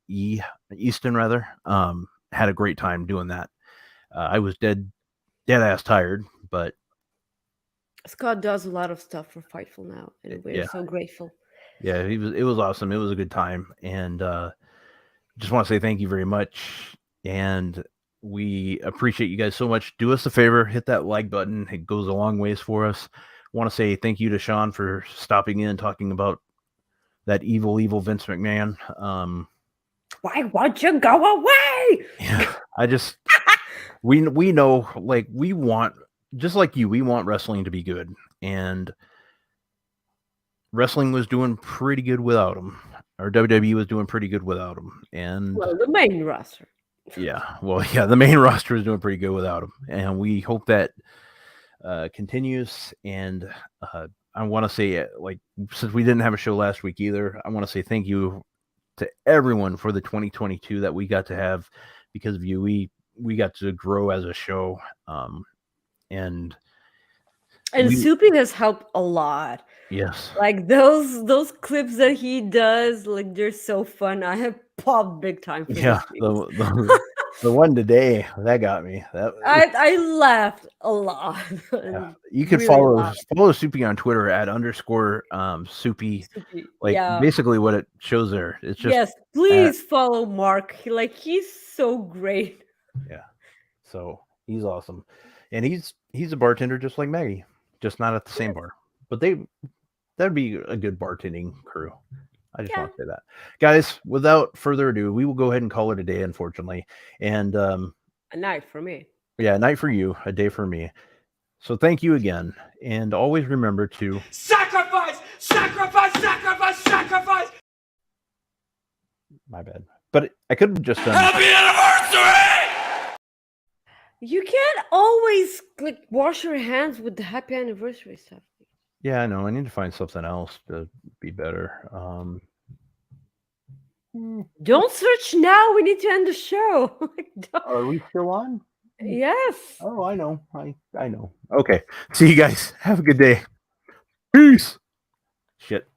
Easton had a great time doing that. I was dead ass tired, but Scott does a lot of stuff for Fightful now, and we're so grateful. Yeah, it was awesome. It was a good time, and just want to say thank you very much, and we appreciate you guys so much. Do us a favor, hit that like button. It goes a long ways for us. Want to say thank you to Sean for stopping in and talking about that evil Vince McMahon. Why won't you go away? Yeah, we know, like, we want, just like you, we want wrestling to be good, and wrestling was doing pretty good without him. Or WWE was doing pretty good without him. And well, the main roster. The main roster is doing pretty good without him, and we hope that continues. And I want to say, like, since we didn't have a show last week either, I want to say thank you to everyone for the 2022 that we got to have. Because of you, we got to grow as a show, and Soupy has helped a lot. Yes, like those clips that he does, like, they're so fun. I have popped big time for the one today that got me. I laughed a lot. Yeah. You can follow Soupy on Twitter at _Soupy. Basically what it shows there. It's just please follow Mark. He's so great. Yeah, so he's awesome, and he's a bartender just like Maggie, just not at the same bar. But that'd be a good bartending crew. I just want to say that. Guys, without further ado, we will go ahead and call it a day, unfortunately. And a night for me. Yeah, a night for you, a day for me. So thank you again. And always remember to sacrifice, sacrifice, sacrifice, sacrifice. My bad. But I could have just done Happy anniversary! You can't always wash your hands with the happy anniversary stuff. Yeah, I know. I need to find something else to be better. Don't search now. We need to end the show. Don't- Are we still on? yes. Oh, I know. I know. Okay. See you guys. Have a good day. Peace. Shit.